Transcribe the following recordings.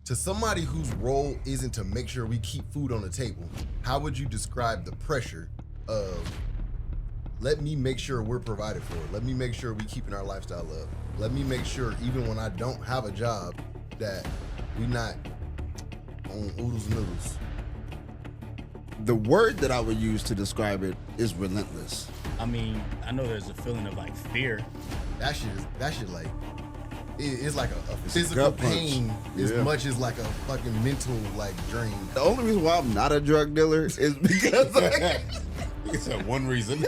to somebody whose role isn't to make sure we keep food on the table, how would you describe the pressure of let me make sure we're provided for, let me make sure we keeping our lifestyle up, let me make sure even when I don't have a job that we not on oodles and noodles? The word that I would use to describe it is relentless. I mean, I know there's a feeling of like fear. That shit like, it's like a physical gut punch. pain as much as like a fucking mental like drain. The only reason why I'm not a drug dealer is because like, It's that one reason.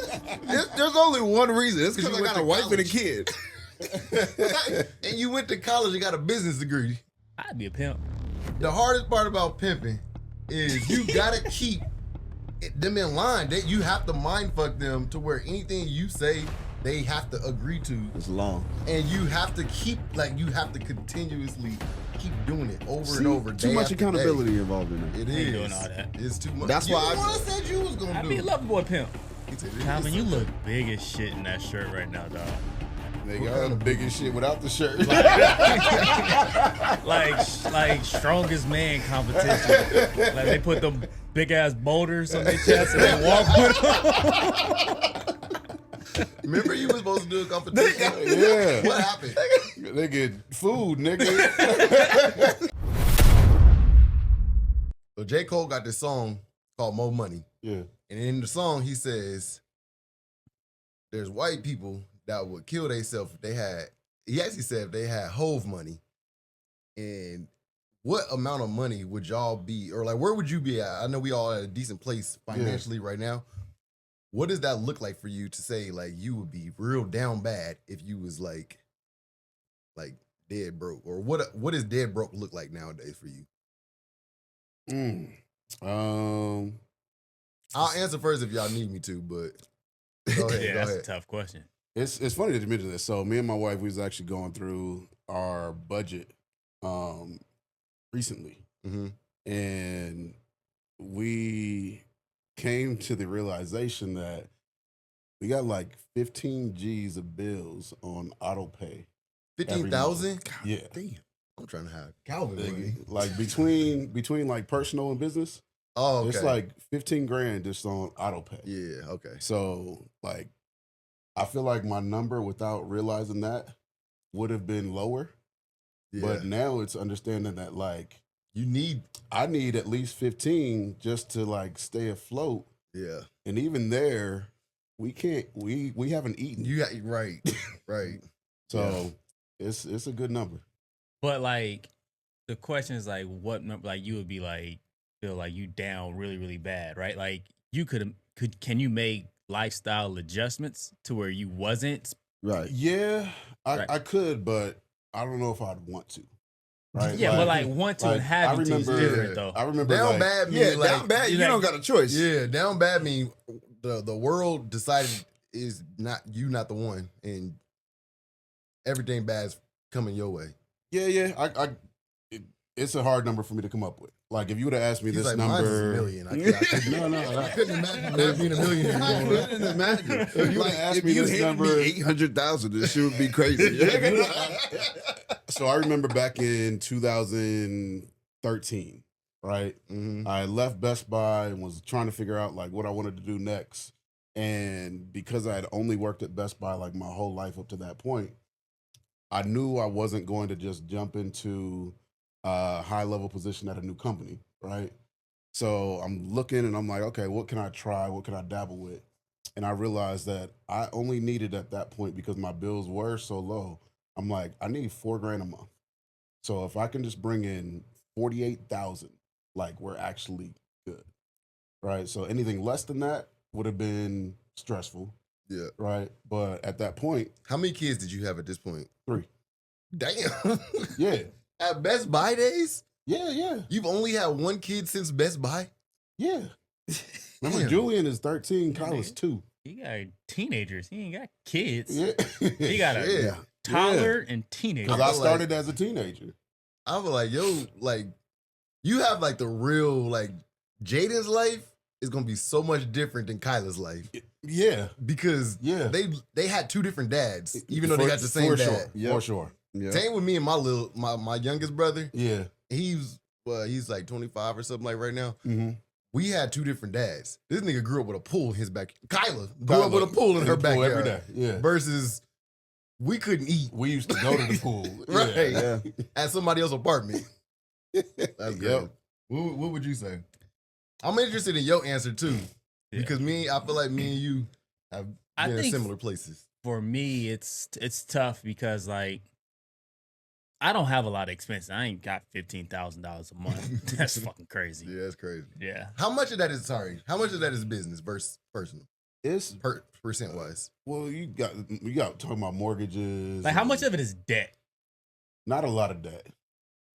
there's only one reason. It's because I you got went a to wife and a college. kid. And you went to college and got a business degree. I'd be a pimp. The hardest part about pimping is you gotta keep them in line. You have to mind fuck them to where anything you say, they have to agree to. It's long. And you have to keep, like, you have to continuously keep doing it over and over. Too day much after accountability day. involved in it. It I ain't is. doing all that. It's too much. That's you why the one said you was gonna I'd do be a it. lover boy pimp. He said, Calvin, you look big as shit in that shirt right now, dog. Nigga, I'm the biggest shit without the shirt. Like strongest man competition. Like they put them big ass boulders on their chest and they walk with them. Remember you was supposed to do a competition? Yeah. What happened? They get food, nigga. So J. Cole got this song called Mo Money. Yeah. And in the song, he says, there's white people that would kill themselves if they had, he actually said if they had Hove money. And what amount of money would y'all be, or like where would you be at? I know we all at a decent place financially right now. What does that look like for you to say like you would be real down bad if you was like dead broke? Or what does dead broke look like nowadays for you? I'll answer first if y'all need me to, but go ahead. Yeah, go that's ahead. a tough question. It's funny that you mentioned this. So me and my wife, we was actually going through our budget recently. Mm-hmm. And we came to the realization that we got like 15 G's of bills on auto pay. 15,000? Yeah. Damn. I'm trying to have Calvin money. Like between like personal and business, Oh, okay. it's like 15 grand just on auto pay. Yeah, okay. So like I feel like my number without realizing that would have been lower. Yeah. But now it's understanding that like I need at least 15 just to like stay afloat. Yeah. And even there, we haven't eaten. You got right. So it's a good number. But like the question is like what number, like you would be like feel like you down really, really bad, right? Like you can you make lifestyle adjustments to where you wasn't Right. Yeah, Right. I could, but I don't know if I'd want to. Right? Yeah, but like want to and having to is different though. I remember Down like, bad mean Yeah, like down bad. You like- don't got a choice. Yeah, down bad mean the world decided is not the one and everything bad's coming your way. Yeah. It's a hard number for me to come up with. Like if you would have asked me He's this like, mine's is number, $1 million. I couldn't imagine not being a millionaire anymore. I couldn't imagine. If you would've asked if me you this handed number- me 800,000, this shit would be crazy. So I remember back in 2013, right? Mhm. I left Best Buy and was trying to figure out like what I wanted to do next. And because I had only worked at Best Buy like my whole life up to that point, I knew I wasn't going to just jump into a high level position at a new company, right? So I'm looking and I'm like, okay, what can I try? What can I dabble with? And I realized that I only needed at that point, because my bills were so low, I'm like, I need $4,000 a month. So if I can just bring in 48,000, like we're actually good, right? So anything less than that would have been stressful, Yeah. right? But at that point, How many kids did you have at this point? 3. Damn. Yeah, At Best Buy days? yeah. You've only had one kid since Best Buy? Yeah. Remember, Damn. Julian is 13, Kyle is 2. He got teenagers. He ain't got kids. Yeah. He got a Yeah. toddler and teenager. Because I started as a teenager. I was like, yo, like, you have like the real, like, Jaden's life is gonna be so much different than Kyla's life. Yeah. Because Yeah. they had two different dads, even though they got the same for dad. Sure. For sure. Yeah. Same with me and my youngest brother. Yeah. he's like 25 or something like right now. Mm-hmm. We had two different dads. This nigga grew up with a pool in his back. Kyla grew up with a pool in her backyard. every day. Yeah. Versus we couldn't eat. We used to go to the pool. Right. Yeah. At somebody else's apartment. That's Yep. good. What would you say? I'm interested in your answer too. Yeah. Because I feel like me and you have I been in think similar places. For me, it's tough because like I don't have a lot of expenses. I ain't got $15,000 a month. That's fucking crazy. Yeah, that's crazy. Yeah. How much of that is business versus personal? It's Percent wise. well, you got talking about mortgages. Like how much and of it is debt? Not a lot of debt.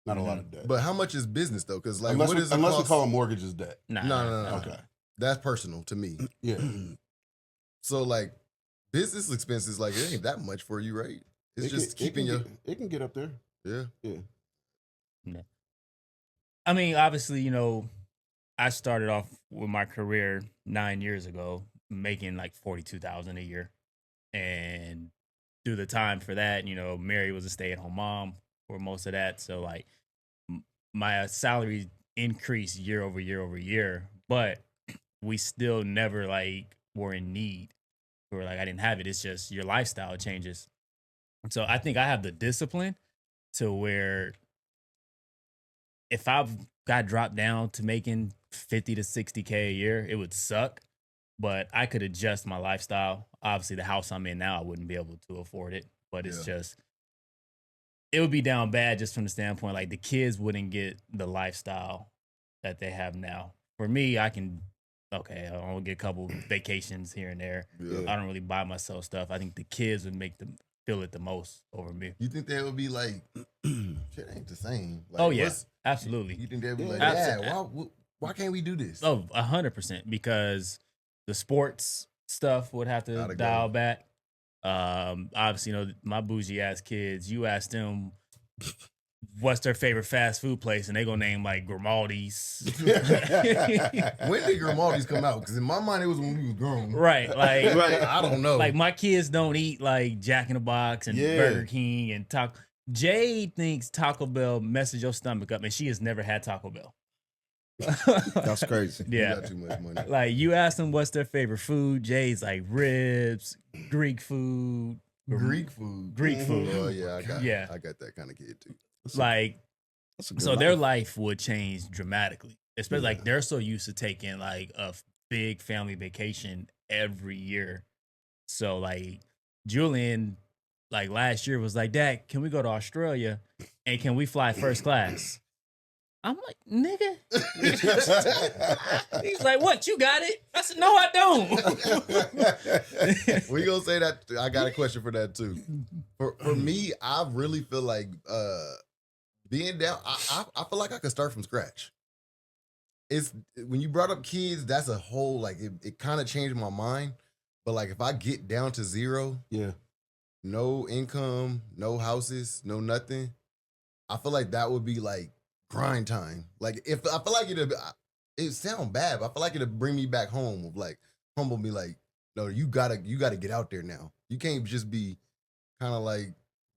Not a lot of debt. But how much is business though? Because like, unless what we, is it unless we cost? call mortgages debt. Nah. No. Okay. That's personal to me. Yeah. So like, business expenses, like it ain't that much for you, right? It's just keeping your It can get up there. yeah. Yeah. I mean, obviously, I started off with my career 9 years ago, making like $42,000 a year, and through the time for that, Mary was a stay-at-home mom for most of that, so like my salary increased year over year over year, but we still never like were in need, or like I didn't have it. It's just your lifestyle changes, so I think I have the discipline to where if I got dropped down to making 50 to 60K a year, it would suck, but I could adjust my lifestyle. Obviously, the house I'm in now, I wouldn't be able to afford it, but it's just, it would be down bad just from the standpoint, like the kids wouldn't get the lifestyle that they have now. For me, I'll get a couple vacations here and there. Yeah. I don't really buy myself stuff. I think the kids would make them feel it the most over me. You think they would be like, shit ain't the same? Like, Oh, yeah. Absolutely. You think they'd be like, Absolutely. yeah, why can't we do this? Oh, 100%, because the sports stuff would have to Gotta dial go. back. Obviously, my bougie ass kids, you ask them what's their favorite fast food place, and they gonna name like Grimaldi's. When did Grimaldi's come out? Because in my mind, it was when we was grown. Right, like I don't know. like my kids don't eat like Jack in the Box and Yeah. Burger King and Taco. Jade thinks Taco Bell messes your stomach up, and she has never had Taco Bell. That's crazy. You Yeah. got too much money. Like you ask them what's their favorite food, Jay's like ribs, Greek food, Greek food. Greek food. Oh yeah, Yeah. I got that kind of kid too. Like That's a good so their life. life would change dramatically. Especially like they're so used to taking like a big family vacation every year. So like Julian, like last year was like, Dad, can we go to Australia and can we fly first class? I'm like, nigga. He's like, what? You got it? I said, no, I don't. We gonna say that. I got a question for that too. For me, I really feel like being down. I feel like I could start from scratch. It's when you brought up kids, that's a whole like it kind of changed my mind. But like if I get down to zero, Yeah. no income, no houses, no nothing, I feel like that would be like grind time. Like if I feel like it sound bad, but I feel like it'd bring me back home of like humble me like, no, you gotta get out there now. You can't just be kind of like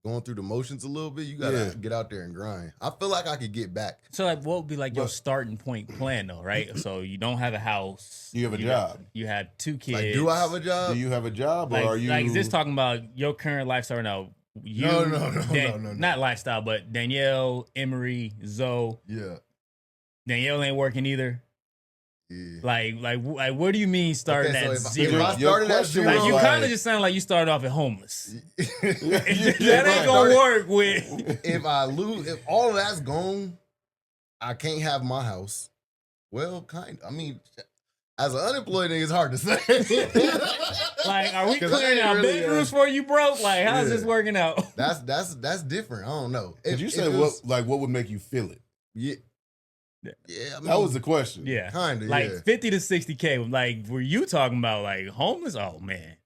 going through the motions a little bit. You gotta get out there and grind. I feel like I could get back. So like what would be like your But- starting point plan though, right? So you don't have a house. You have a job. You have two kids. Like, do I have a job? Do you have a job or like, are you like is this talking about your current lifestyle now? You, No. Not lifestyle, but Danielle, Emery, Zoe. Yeah. Danielle ain't working either. Yeah. Like, what do you mean starting Okay, so at if I zero? started at question zero, Like you was kind of just sound like you started off at homeless. If That I ain't gonna started- work with. if all of that's gone, I can't have my house. Well, kind of. I mean, as an unemployed nigga, it's hard to say. Like, are we 'Cause I clearing ain't out really, bedrooms for you, bro? Like, how's Yeah. this working out? That's different. I don't know. Did you say it was- what would make you feel it? Yeah. Yeah. I mean, That was the question. Yeah, kind of. like Yeah. 50 to 60K. Like, were you talking about like homeless? Oh man,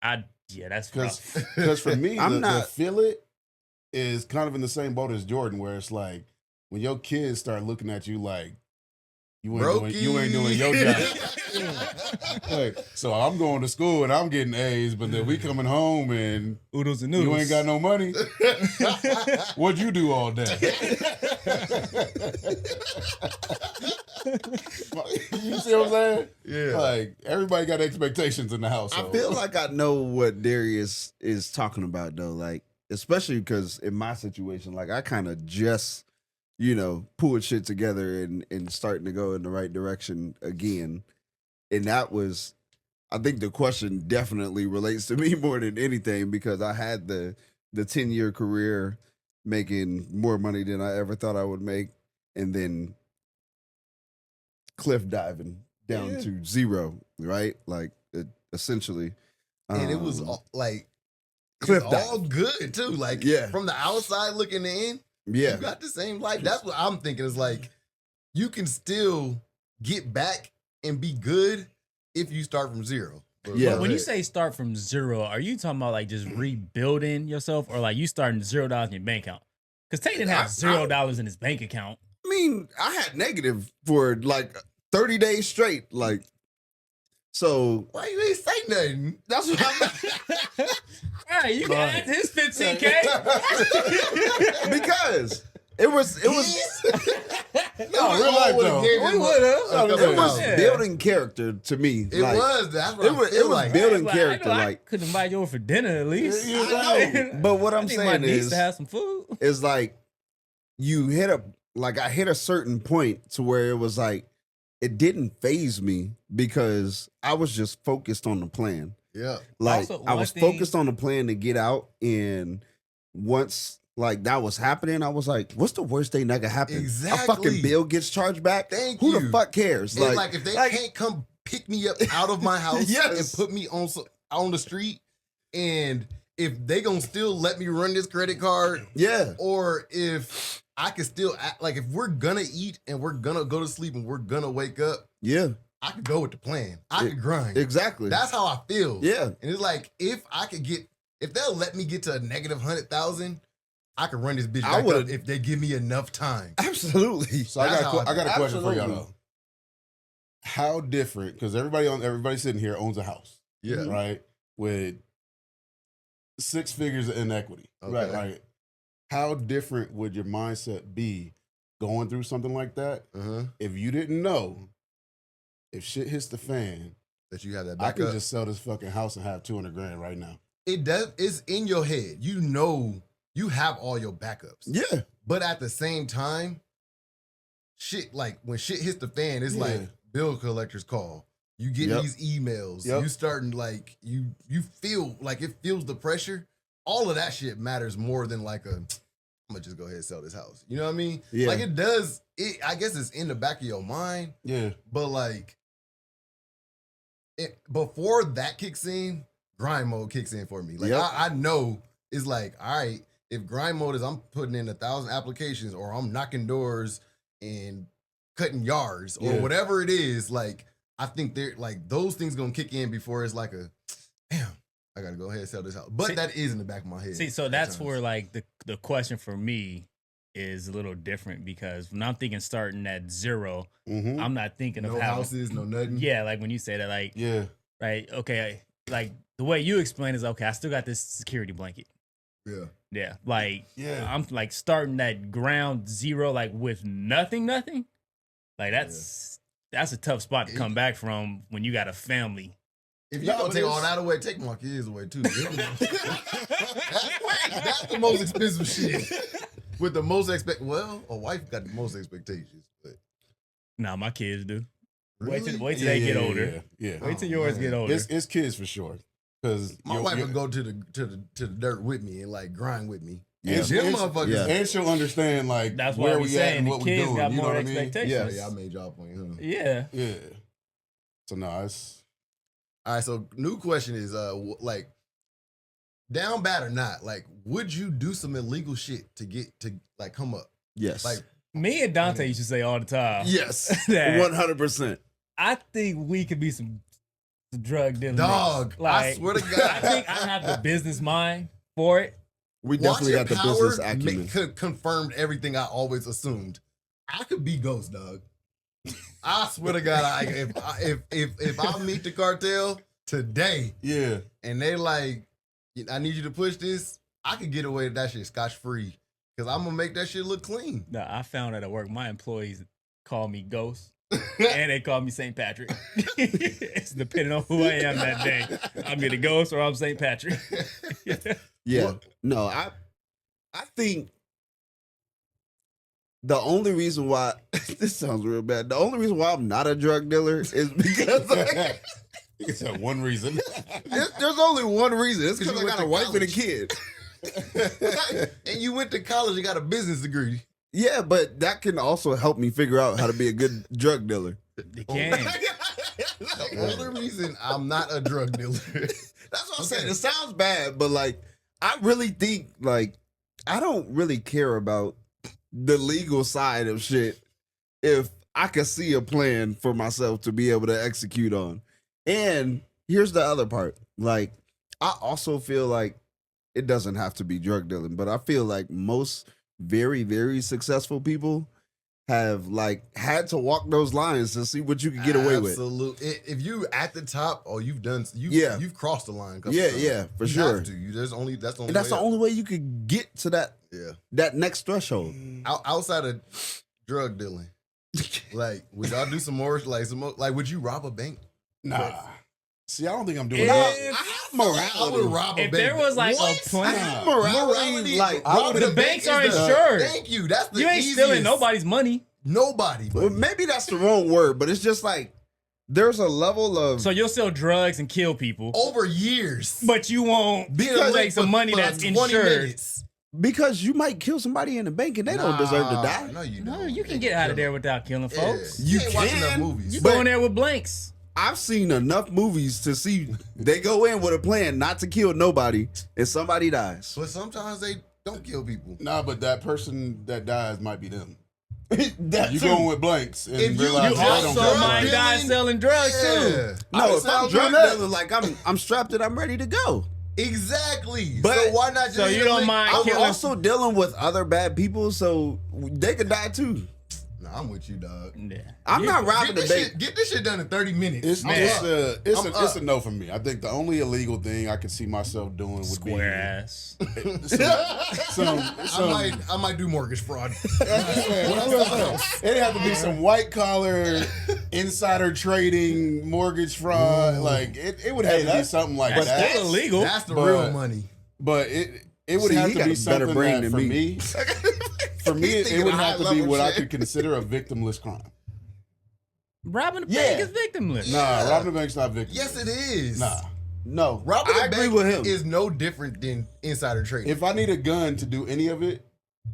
that's rough. Because for me, I'm the not- feel it is kind of in the same boat as Jordan, where it's like when your kids start looking at you like You ain't doing your job. Like, so I'm going to school and I'm getting A's, but then we coming home and Oodles and noodles. you ain't got no money. What'd you do all day? You see what I'm saying? Yeah. Like, everybody got expectations in the house. I feel like I know what Darius is talking about, though. Like, especially because in my situation, like, I kind of just, pulled shit together and starting to go in the right direction again. And that was, I think the question definitely relates to me more than anything, because I had the 10-year career making more money than I ever thought I would make. And then cliff diving down to zero, right? Like, essentially. And it was like, cliff it's all good too. Like, Yeah. from the outside looking in, Yeah. you got the same life. That's what I'm thinking. Is like, you can still get back and be good if you start from zero. But Yeah. But when you say start from zero, are you talking about like just rebuilding yourself, or like you starting $0 in your bank account? Because Tate didn't have $0 in his bank account. I mean, I had negative for like 30 days straight. Like, so why you ain't say nothing? that's what I'm Hey, you can add his 15K. because it was No, real life, though. We would've. it was Yeah. building character to me. It Like, was. That's what it was, I feel it was like. building Like, character. I Like, could invite you over for dinner at least. Yeah, I know. But what I'm I need my saying niece is, to have some food. is like you hit I hit a certain point to where it was like it didn't phase me because I was just focused on the plan. Yeah. Like, Also, I one was thing- focused on the plan to get out, and once like that was happening, I was like, "What's the worst thing that could happen? Exactly. A fucking bill gets charged back. Thank Who you. the fuck cares? It's like if they can't come pick me up out of my house Yes. and put me on the street, and if they gonna still let me run this credit card, yeah, or if I can still act, like if we're gonna eat and we're gonna go to sleep and we're gonna wake up, yeah, I could go with the plan. I could grind. exactly. That's how I feel. Yeah, And it's like if they'll let me get to a negative 100,000, I can run this bitch I back would've- up if they give me enough time. absolutely. So I That's got how a question for y'all Absolutely. though. How different? Because everybody sitting here owns a house, Yeah. right? With 6 figures in equity, Okay. right? How different would your mindset be going through something like that Uh-huh. if you didn't know if shit hits the fan? That you have that I backup. could just sell this fucking house and have 200 grand right now. It does. It's in your head. You know, you have all your backups. Yeah, But at the same time, shit, like when shit hits the fan, it's Yeah. like bill collectors call. You get Yep. these emails. Yep. You starting like you feel like it feels the pressure. All of that shit matters more than like I'm gonna just go ahead and sell this house. You know what I mean? Yeah. Like it does. I guess it's in the back of your mind, Yeah. but like before that kicks in, grind mode kicks in for me. Like Yep. I know it's like, all right, if grind mode is I'm putting in 1,000 applications or I'm knocking doors and cutting yards or Yeah. whatever it is, like I think they're like those things gonna kick in before it's like damn, I gotta go ahead and sell this house. But See- that is in the back of my head. See, so at that's times. where like the question for me is a little different, because when I'm thinking starting at zero, Mm-hmm. I'm not thinking no of how. houses, no nothing. Yeah, like when you say that, like Yeah. right, okay, like the way you explain is okay. I still got this security blanket. Yeah. Yeah, like Yeah. I'm like starting at ground zero, like with nothing. Like that's a tough spot to come back from when you got a family. If you No, gonna but take all it's- that away, take my kids away too. That's the most expensive shit. With the most a wife got the most expectations, but Nah, my kids do. really? Wait till they get older. Yeah. Wait till Oh, yours man. get older. It's kids for sure. Because My wife would go to the dirt with me and like grind with me. Yeah. And them It's- motherfuckers. yeah. and she'll understand like That's where why we we at saying and the what we kids doing. got You know more what I mean? expectations. Yeah, I made y'all point, huh? Yeah. Yeah. So no, it's All right, so new question is like down bad or not, like would you do some illegal shit to get to like come up? yes, Like Me and Dante used to say all the time. yes, that 100%. I think we could be some drug dealers. dog, I Like, swear to God. I think I have the business mind for it. We definitely got the business acumen. Confirmed everything I always assumed. I could be Ghost, dog. I swear to God, if I meet the cartel today Yeah. and they like, I need you to push this, I could get away with that shit scotch free because I'm gonna make that shit look clean. No, I found out at work my employees call me Ghost and they call me St. Patrick. It's depending on who I am that day. I'm either Ghost or I'm St. Patrick. Yeah. Well- No, I think the only reason why this sounds real bad. The only reason why I'm not a drug dealer is because like, It's that one reason. there's only one reason. It's 'Cause because you I went got a to wife and a college. kid. And you went to college and got a business degree. Yeah, but that can also help me figure out how to be a good drug dealer. You can. The only reason I'm not a drug dealer. That's what I'm saying. It sounds bad, but like I really think like I don't really care about the legal side of shit if I could see a plan for myself to be able to execute on. And here's the other part. Like I also feel like it doesn't have to be drug dealing, but I feel like most very, very successful people have like had to walk those lines to see what you can get away with. Absolutely. If you at the top, you've done. Yeah. You've crossed the line. a couple Yeah, times. yeah, for You sure. have to. That's the only. That's the only. And that's way the up. only way you could get to that Yeah. next threshold. Outside of drug dealing, like, would y'all do some more? Like, would you rob a bank? Nah. See, I don't think I'm doing If- that. I have I morality. would rob a If bank. there was like What? a plan, Morality, like, robbing the a banks bank are is the- insured. Thank you. That's the you ain't easiest. stealing nobody's money. Nobody. Well, maybe that's the wrong word, but it's just like there's a level of So you'll sell drugs and kill people, Over years. but you won't Because take some money that's 20 insured. minutes. because you might kill somebody in the bank and they don't deserve to Nah, die. No, you No, don't. you can They get out of kill there them. without killing Yeah. folks. You ain't watching enough can. movies. You But- go in there with blanks. I've seen enough movies to see they go in with a plan not to kill nobody and somebody dies. But sometimes they don't kill people. Nah, but that person that dies might be them. That You too. going with blanks and If you- realize You Yeah, they I don't don't also drug might dealing? die selling drugs too. Yeah. No, if I'm sounds drug like that. dealer, like I'm strapped and I'm ready to go. Exactly. But- so why not just So you don't mind I'm killing- also dealing with other bad people, so they could die too. Nah, I'm with you, dog. Yeah. I'm not robbing the bank. Get this shit done in 30 minutes. It's, I'm it's, up. a, it's, I'm a, it's a up. no for me. I think the only illegal thing I could see myself doing would Square ass. be some I might do mortgage fraud. it didn't have to be some white collar insider trading, mortgage fraud. Like it would have to be something like That's that. still illegal. That's the But- real money. But it would See, have he to got be a better something brain that than for me. me. For me, He's it thinking would high have to be level what I shit. could consider a victimless crime. Robbing the Yeah. bank is victimless. Nah, robbing the bank's not victimless. Yes, it is. Nah. No, Robbing I the agree bank with him. is no different than insider trading. If I need a gun to do any of it,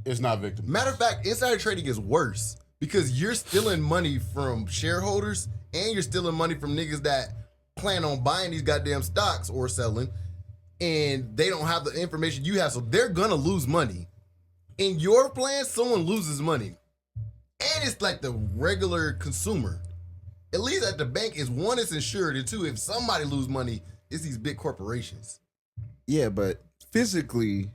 it's not victimless. Matter of fact, insider trading is worse because you're stealing money from shareholders and you're stealing money from niggas that plan on buying these goddamn stocks or selling, and they don't have the information you have, so they're gonna lose money. In your plan, someone loses money, and it's like the regular consumer. At least at the bank, is one, it's insured, and two, if somebody lose money, it's these big corporations. Yeah, but physically,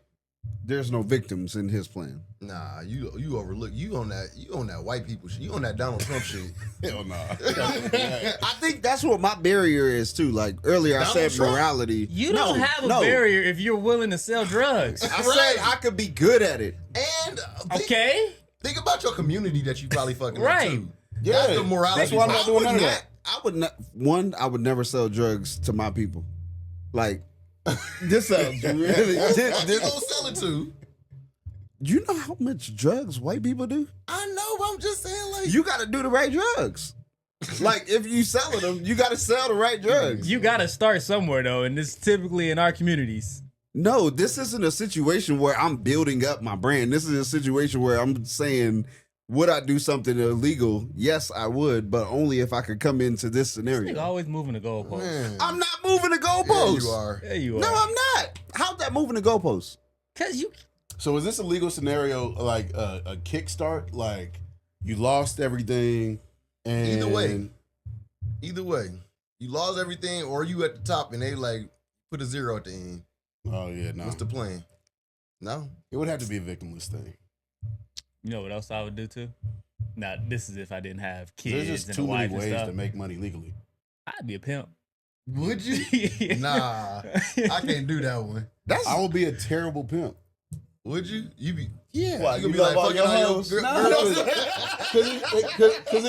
there's no victims in his plan. Nah, you overlook you on that white people shit. You on that Donald Trump shit. Hell nah. I think that's what my barrier is too. Like earlier, I Donald said Trump? morality. You don't have a barrier if you're willing to sell drugs. I said I could be good at it. And think, Okay? think about your community that you probably fucking with, Right. too. Yeah, That's the morality. that's why I'm not part. doing none of that. I would not. One, I would never sell drugs to my people. Like this sounds really. Who you this- gonna sell it to? you know how much drugs white people do? I know, but I'm just saying, like, You got to do the right drugs. Like if you selling them, you got to sell the right drugs. You got to start somewhere, though, and this is typically in our communities. No, this isn't a situation where I'm building up my brand. This is a situation where I'm saying, would I do something illegal? Yes, I would, but only if I could come into this Nigga scenario. always moving the goalposts. man. I'm not moving the Yeah, goalposts. you are. There you are. No, I'm not. How's that moving the goalposts? Because you... So is this a legal scenario like a kickstart? Like you lost everything and Either way, you lost everything, or you at the top and they like put a zero at the end. Oh yeah, no. What's the plan? No, It would have to be a victimless thing. You know what else I would do, too? Now, this is if I didn't have There's kids just and too a many wife and ways stuff. to make money legally. I'd be a pimp. Would you? Nah, I can't do that one. I would be a terrible pimp. Would you? You be Yeah, Why, you you gonna be like love all fucking your all your hoes? girl- Nah. girls? Because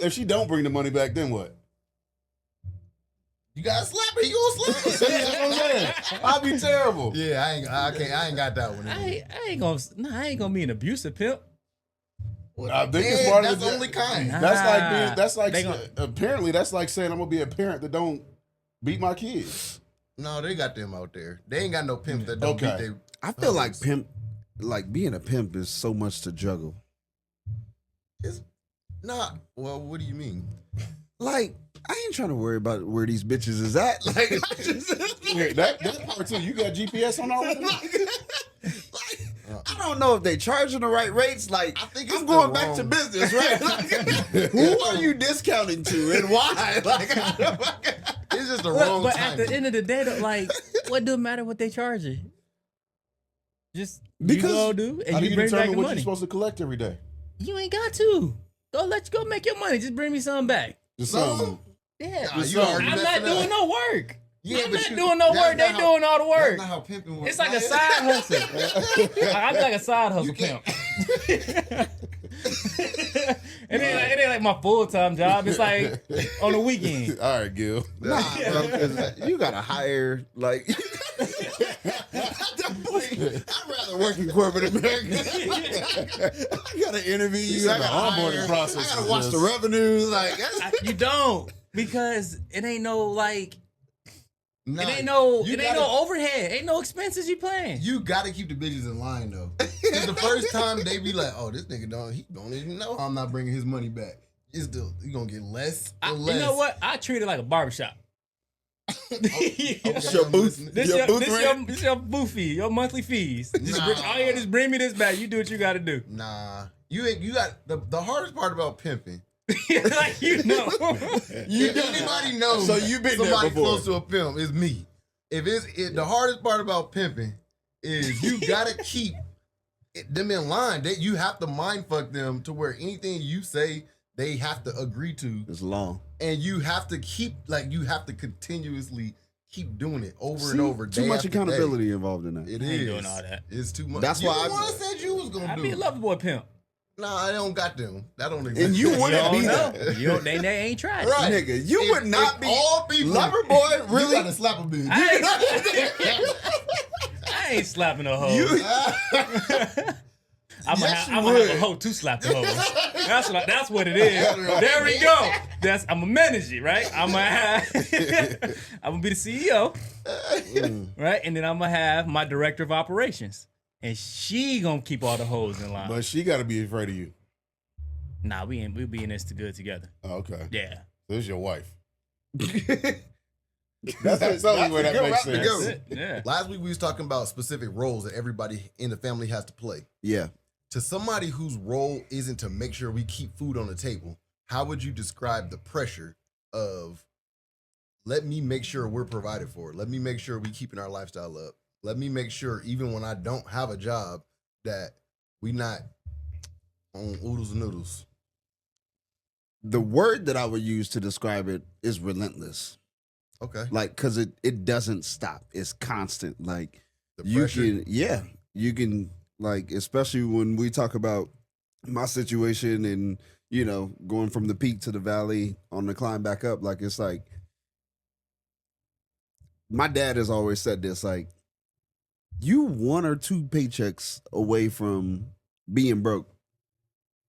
if she don't bring the money back, then what? You gotta slap her. You gonna slap her? That's what I'm saying. I'd be terrible. Yeah, I ain't got that one. I ain't gonna be an abusive pimp. I think it's Yeah, part that's of the only kind. Nah. That's like They gon- apparently that's like saying I'm gonna be a parent that don't beat my kids. No, they got them out there. They ain't got no pimps that don't beat Okay. their. I feel like hoes. pimp, like being a pimp is so much to juggle. It's not. Well, what do you mean? Like, I ain't trying to worry about where these bitches is at. Like, I just, Yeah, that part too. You got GPS on all of them? I don't know if they charging the right rates. Like, I think it's I'm the going back to wrong- business, right? Like, who are you discounting to and why? Like, It's just the wrong But time. at the end of the day, though, like, what do it matter what they charge you? Just Because- you go do and How do you you bring back determine the what you're money. supposed to collect every day? You ain't got to. Go make your money. Just bring me something back. Just No. something. Yeah. Nah, you something. already I'm not messing up. doing no work. Yeah, I'm but not you- doing no that's work. They not how- doing all the work. That's not how pimping works. It's like a side hustle. I'm like a side hustle can't- pimp. It ain't like my full time job. It's like on the weekend. All right, Gil. nah, bro, 'cause you gotta hire, like, at that point, I'd rather work in corporate America. I gotta interview you. said I the gotta onboarding hire, process I gotta is watch just- the revenues. Like, that's, You don't, because it ain't no like Nah, it ain't no you it ain't gotta- no overhead. Ain't no expenses you paying. You gotta keep the bitches in line though. Cause the first time they be like, "Oh, this nigga don't even know I'm not bringing his money back." It's still you gonna get less and less. You know what? I treat it like a barbershop. Okay, your I'm booth. listening. This your booth fee, your monthly fees. Just bring me this back. You do what you got to do. Nah, you ain't. You got the hardest part about pimping. Like you know. If anybody knows, So you been there somebody before. close to a pimp is me. The hardest part about pimping is you gotta keep them in line. You have to mind fuck them to where anything you say they have to agree to, it's long. and you have to you have to continuously keep doing it over See, and over. too day much after day. accountability involved in that. It I ain't is doing all that. It's too much. That's you why the one said you was gonna I do be a it. lover boy pimp. Nah, I don't got them. That don't exist. And you You wouldn't don't be know. that. You don't, they ain't tried it. Right. Nigga, you If- would not if be all people. lover boy, You really? gotta slap a bitch. I ain't slapping a hoe. I'm gonna Yes, you have would. a hoe to slap the hoe. That's what it is. There we go. I'm a manager, right? I'm gonna be the CEO, right? And then I'm gonna have my director of operations, and she gonna keep all the hoes in line. But she got to be afraid of you. Nah, we be in this good together. Oh, okay. Yeah, So this is your wife. That's That's the only way that makes route to sense. go. that's it. Yeah. Last week we was talking about specific roles that everybody in the family has to play. Yeah. To somebody whose role isn't to make sure we keep food on the table, how would you describe the pressure of let me make sure we're provided for? Let me make sure we keeping our lifestyle up. Let me make sure even when I don't have a job that we not on oodles and noodles. The word that I would use to describe it is relentless. Okay. Like, cause it doesn't stop. It's constant. Like The you pressure. you can like, especially when we talk about my situation and, you know, going from the peak to the valley on the climb back up. Like, it's like, my dad has always said this, like, you 1 or 2 paychecks away from being broke.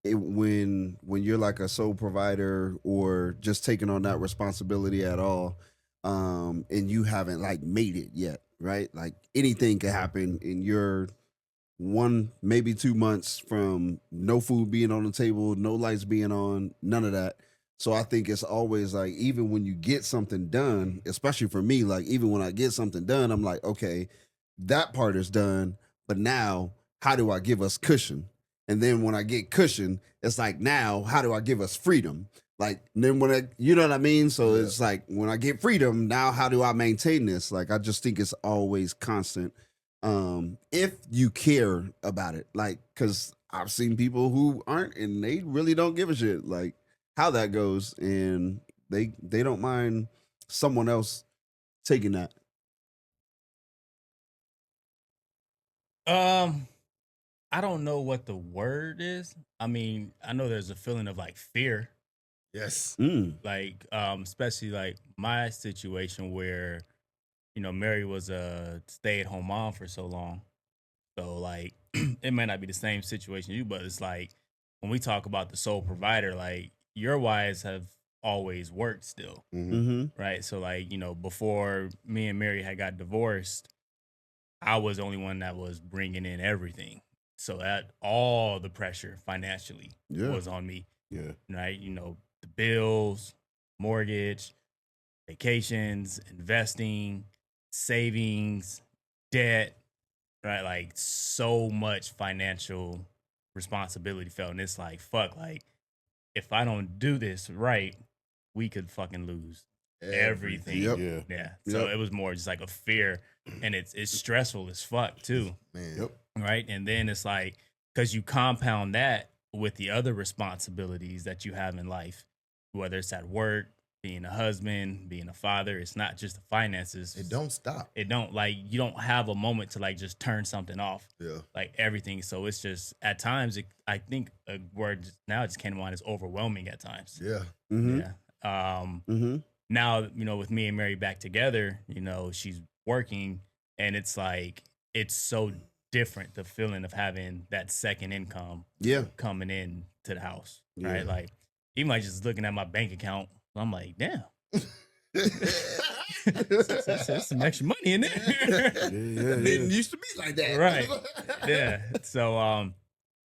When you're like a sole provider or just taking on that responsibility at all, and you haven't like made it yet, right? Like anything could happen, and you're 1, maybe 2 months from no food being on the table, no lights being on, none of that. So I think it's always like, even when you get something done, especially for me, like even when I get something done, I'm like, okay, that part is done, but now how do I give us cushion? And then when I get cushion, it's like, now how do I give us freedom? Like, then when you know what I mean? So Yeah. it's like, when I get freedom, now how do I maintain this? Like, I just think it's always constant. If you care about it, like, cause I've seen people who aren't, and they really don't give a shit like how that goes, and they don't mind someone else taking that. I don't know what the word is. I mean, I know there's a feeling of like fear, Yes. like especially like my situation where Mary was a stay-at-home mom for so long. So like it might not be the same situation you, but it's like when we talk about the sole provider, like your wives have always worked still, right? So like, before me and Mary had got divorced, I was the only one that was bringing in everything. So that all the pressure financially was on me. Yeah. Right? The bills, mortgage, vacations, investing, savings, debt, right? Like so much financial responsibility felt. And it's like, fuck, like if I don't do this right, we could fucking lose everything. Yep. Yeah. So it was more just like a fear, and it's stressful as fuck too. Man. Yep. Right. And then it's like, because you compound that with the other responsibilities that you have in life, whether it's at work, being a husband, being a father, it's not just the finances. It don't stop. It don't, like, you don't have a moment to like just turn something off. Yeah. Like everything. So it's just at times, I think a word now just came to mind is overwhelming at times. Yeah. Yeah. Now, with me and Mary back together, she's working, and it's like, it's so different, the feeling of having that second income coming in to the house, right? Yeah. Like, even like just looking at my bank account, I'm like, damn, there's some extra money in there. It didn't used to be like that, Right. Yeah. So,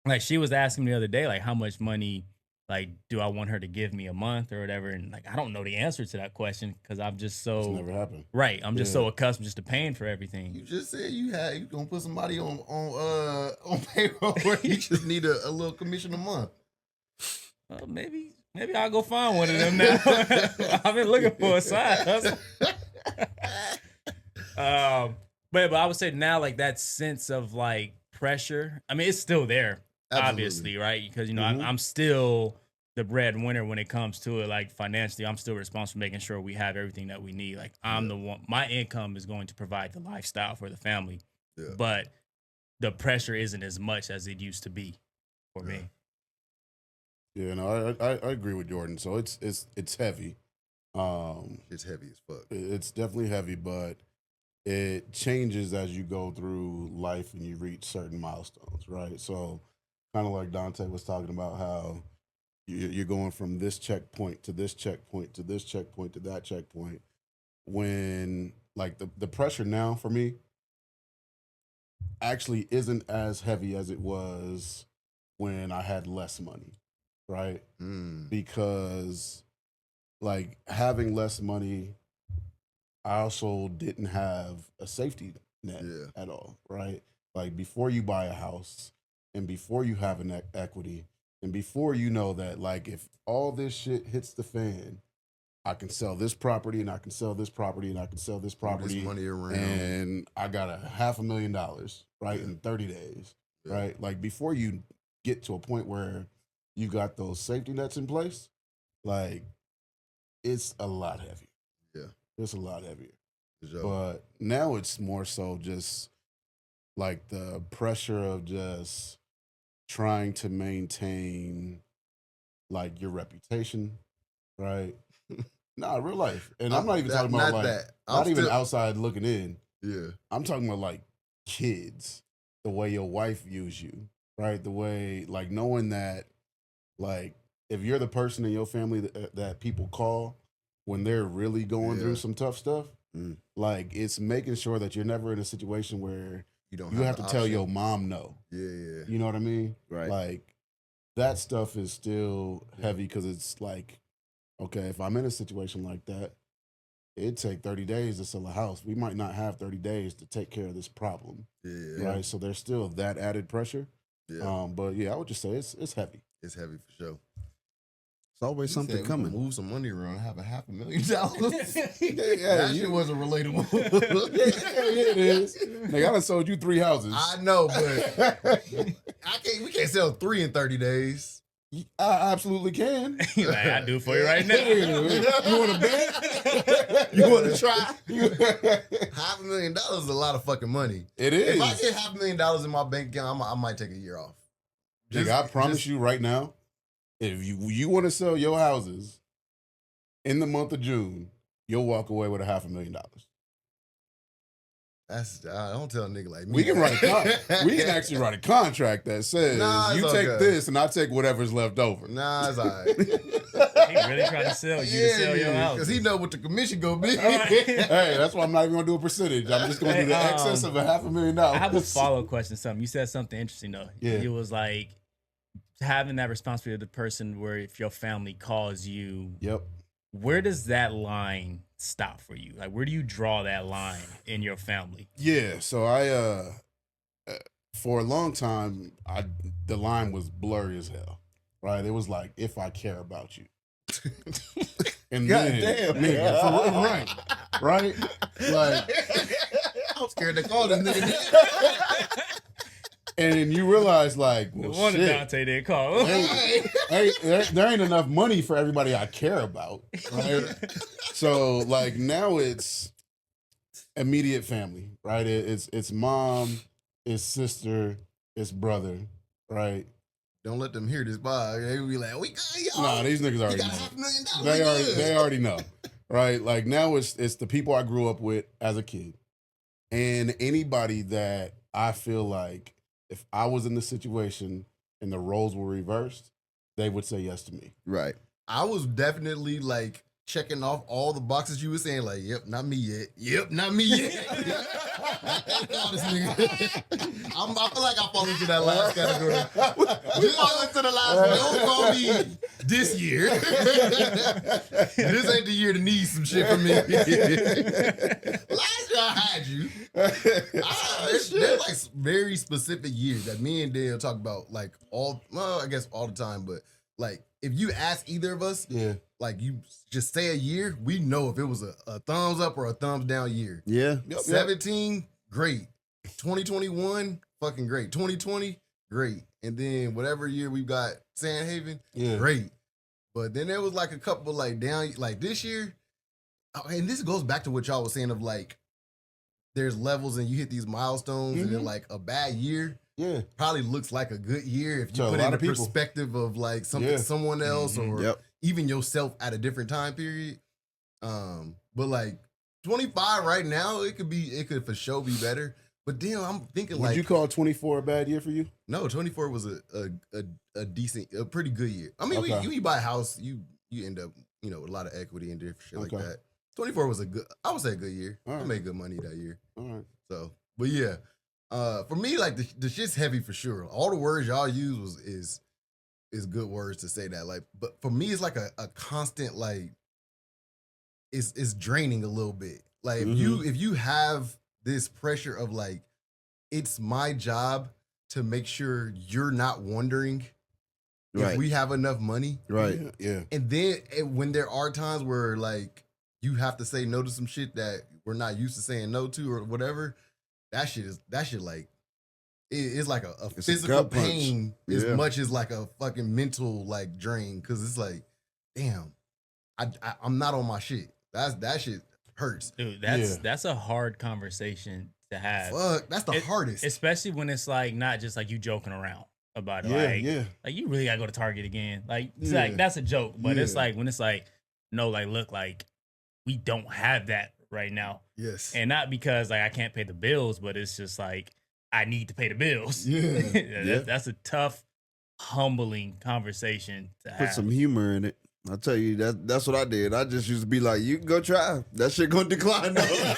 like, she was asking me the other day, like, how much money, like, do I want her to give me a month or whatever? And like, I don't know the answer to that question because I'm just It's so never happened. right. I'm just so accustomed just to paying for everything. You just said you gonna put somebody on payroll where you just need a little commission a month. Well, maybe I'll go find one of them now. I've been looking for a side hustle. But I would say now, like, that sense of like pressure, I mean, it's still there, obviously, right? Because I'm still the breadwinner when it comes to it. Like, financially, I'm still responsible for making sure we have everything that we need. Like, I'm the one. My income is going to provide the lifestyle for the family, but the pressure isn't as much as it used to be for me. Yeah, no, I agree with Jordan. So it's heavy. It's heavy as fuck. It's definitely heavy, but it changes as you go through life and you reach certain milestones, right? So kind of like Dante was talking about how you're going from this checkpoint to this checkpoint to this checkpoint to that checkpoint. When like the pressure now for me actually isn't as heavy as it was when I had less money, right? Because like having less money, I also didn't have a safety net at all, right? Like before you buy a house and before you have an equity and before you know that like if all this shit hits the fan, I can sell this property and I can sell this property and I can sell this property, this money around, and I got $500,000 right in 30 days, right? Like before you get to a point where you got those safety nets in place, like it's a lot heavier. Yeah, it's a lot heavier. Sure. But now it's more so just like the pressure of just trying to maintain like your reputation, right? Nah, real life. And I'm not even talking about like not even outside looking in. Yeah. I'm talking about like kids, the way your wife views you, right? The way like knowing that like if you're the person in your family that people call when they're really going through some tough stuff, like it's making sure that you're never in a situation where you have to tell your mom no. Yeah. You know what I mean? Right. Like that stuff is still heavy because it's like, okay, if I'm in a situation like that, it'd take 30 days to sell a house. We might not have 30 days to take care of this problem. Yeah. Right. So there's still that added pressure. Yeah. But yeah, I would just say it's heavy. It's heavy for sure. It's always something coming. Move some money around. Have $500,000. Yeah, that shit wasn't relatable. Yeah, it is. Nigga, I done sold you 3 houses. I know, but We can't sell 3 in 30 days. I absolutely can. Like, I do it for you right now. You want to bet? You want to try? $500,000 is a lot of fucking money. It is. If I get $500,000 in my bank account, I might take a year off. I promise you right now, if you want to sell your houses in the month of June, you'll walk away with $500,000. I don't tell a nigga like me. We can we can actually write a contract that says you take this and I take whatever's left over. Nah, it's all right. He really trying to sell you to sell your house. Because he know what the commission gonna be. Hey, that's why I'm not even gonna do a percentage. I'm just gonna do the excess of $500,000. I have a follow-up question. You said something interesting though. Yeah. It was like having that responsibility of the person where if your family calls you, Yep. where does that line stop for you? Like, where do you draw that line in your family? Yeah. So I for a long time the line was blurry as hell. Right? It was like if I care about you. And God then, damn. nigga, right? Like I'm scared to call them nigga. and you realize like, No well, wonder shit. Dante didn't call. There ain't enough money for everybody I care about. Right? So like now it's immediate family, right? It's mom, it's sister, it's brother, right? Don't let them hear this, boy. They will be like, we good, y'all. Nah, these niggas We already got know. $500,000. They already know. Right? Like now it's the people I grew up with as a kid. And anybody that I feel like if I was in the situation and the roles were reversed, they would say yes to me. Right. I was definitely like checking off all the boxes you were saying, like, yep, not me yet. Yep, not me yet. I call this nigga. I feel like I fall into that last category. We fall into the last one. Don't call me this year. This ain't the year to need some shit from me. Last year I had you. There's like very specific years that me and Dale talk about, like I guess all the time, but like if you ask either of us, Yeah. like you just say a year, we know if it was a thumbs up or a thumbs down year. Yeah. Yep. 17, great. 2021, fucking great. 2020, great. And then whatever year we got Sandhaven, Yeah. great. But then there was like a couple like down, like this year, and this goes back to what y'all was saying of like, there's levels and you hit these milestones and then like a bad year Yeah. probably looks like a good year if you To a put it lot in of the people. perspective of like Yeah. someone else or Yep. even yourself at a different time period. But like 25 right now, it could for sure be better. But damn, I'm thinking Would like you call 24 a bad year for you? no, 24 was a decent, a pretty good year. I mean, Okay. you buy a house, you end up, with a lot of equity and different shit like Okay. that. 24 was I would say a good year. All I right. made good money that year. All right. So, but yeah, for me, like the shit's heavy for sure. All the words y'all use is good words to say that. Like, but for me, it's like a constant like it's draining a little bit. Like if you have this pressure of like, it's my job to make sure you're not wondering if Right. we have enough money. Right. Yeah. And then when there are times where like you have to say no to some shit that we're not used to saying no to or whatever, that shit like it's like a It's a physical gut punch. pain as Yeah. much as like a fucking mental like drain. Cause it's like, damn, I'm not on my shit. That shit hurts. Dude, Yeah. that's a hard conversation to have. Fuck, that's the hardest. Especially when it's like not just like you joking around about it. Yeah. Like you really gotta go to Target again. Like it's Yeah. like that's a joke. But it's Yeah. like when it's like, no, like look, like we don't have that right now. Yes. And not because like I can't pay the bills, but it's just like I need to pay the bills. Yeah. That's a tough, humbling conversation to have. Put some humor in it. I'll tell you that's what I did. I just used to be like, you can go try. That shit gonna decline though.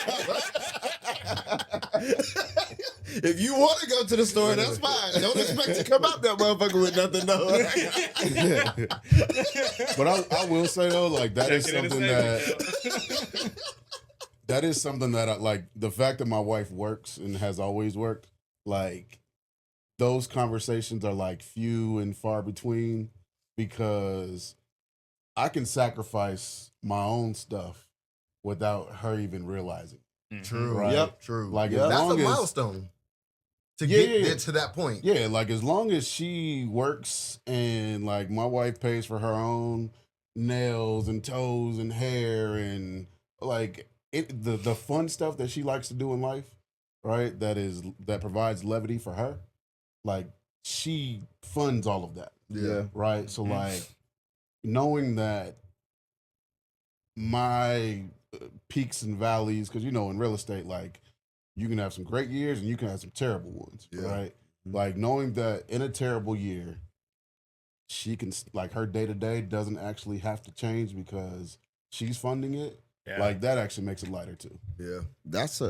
If you want to go to the store, that's fine. Don't expect to come out that motherfucker with nothing though. But I will say though, like that is Check it in a something second, that is something that I like. The fact that my wife works and has always worked, like those conversations are like few and far between because I can sacrifice my own stuff without her even realizing. Mhm. True. Right. Yep. True. Like, That's as a long as- milestone. to get to that point. Yeah, like as long as she works and like my wife pays for her own nails and toes and hair and like the fun stuff that she likes to do in life, right? That provides levity for her. Like she funds all of that. Yeah. Right. So like knowing that my peaks and valleys, because in real estate, like you can have some great years and you can have some terrible ones, right? Like knowing that in a terrible year, she can like her day to day doesn't actually have to change because she's funding it. Yeah. Like that actually makes it lighter too. Yeah, that's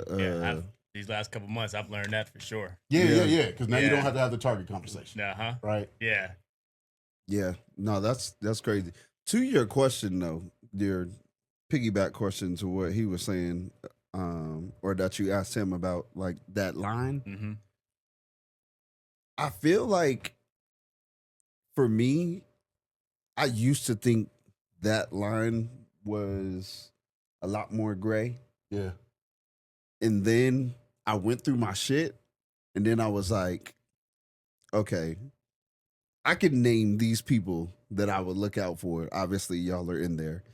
these last couple months I've learned that for sure. Yeah. Because now you don't have to have the target conversation. Right. Yeah. Yeah. No, that's crazy. To your question though, your piggyback question to what he was saying, or that you asked him about, like that line. Mm-hmm. I feel like for me, I used to think that line was a lot more gray. Yeah. And then I went through my shit, and then I was like, okay, I can name these people that I would look out for. Obviously, y'all are in there.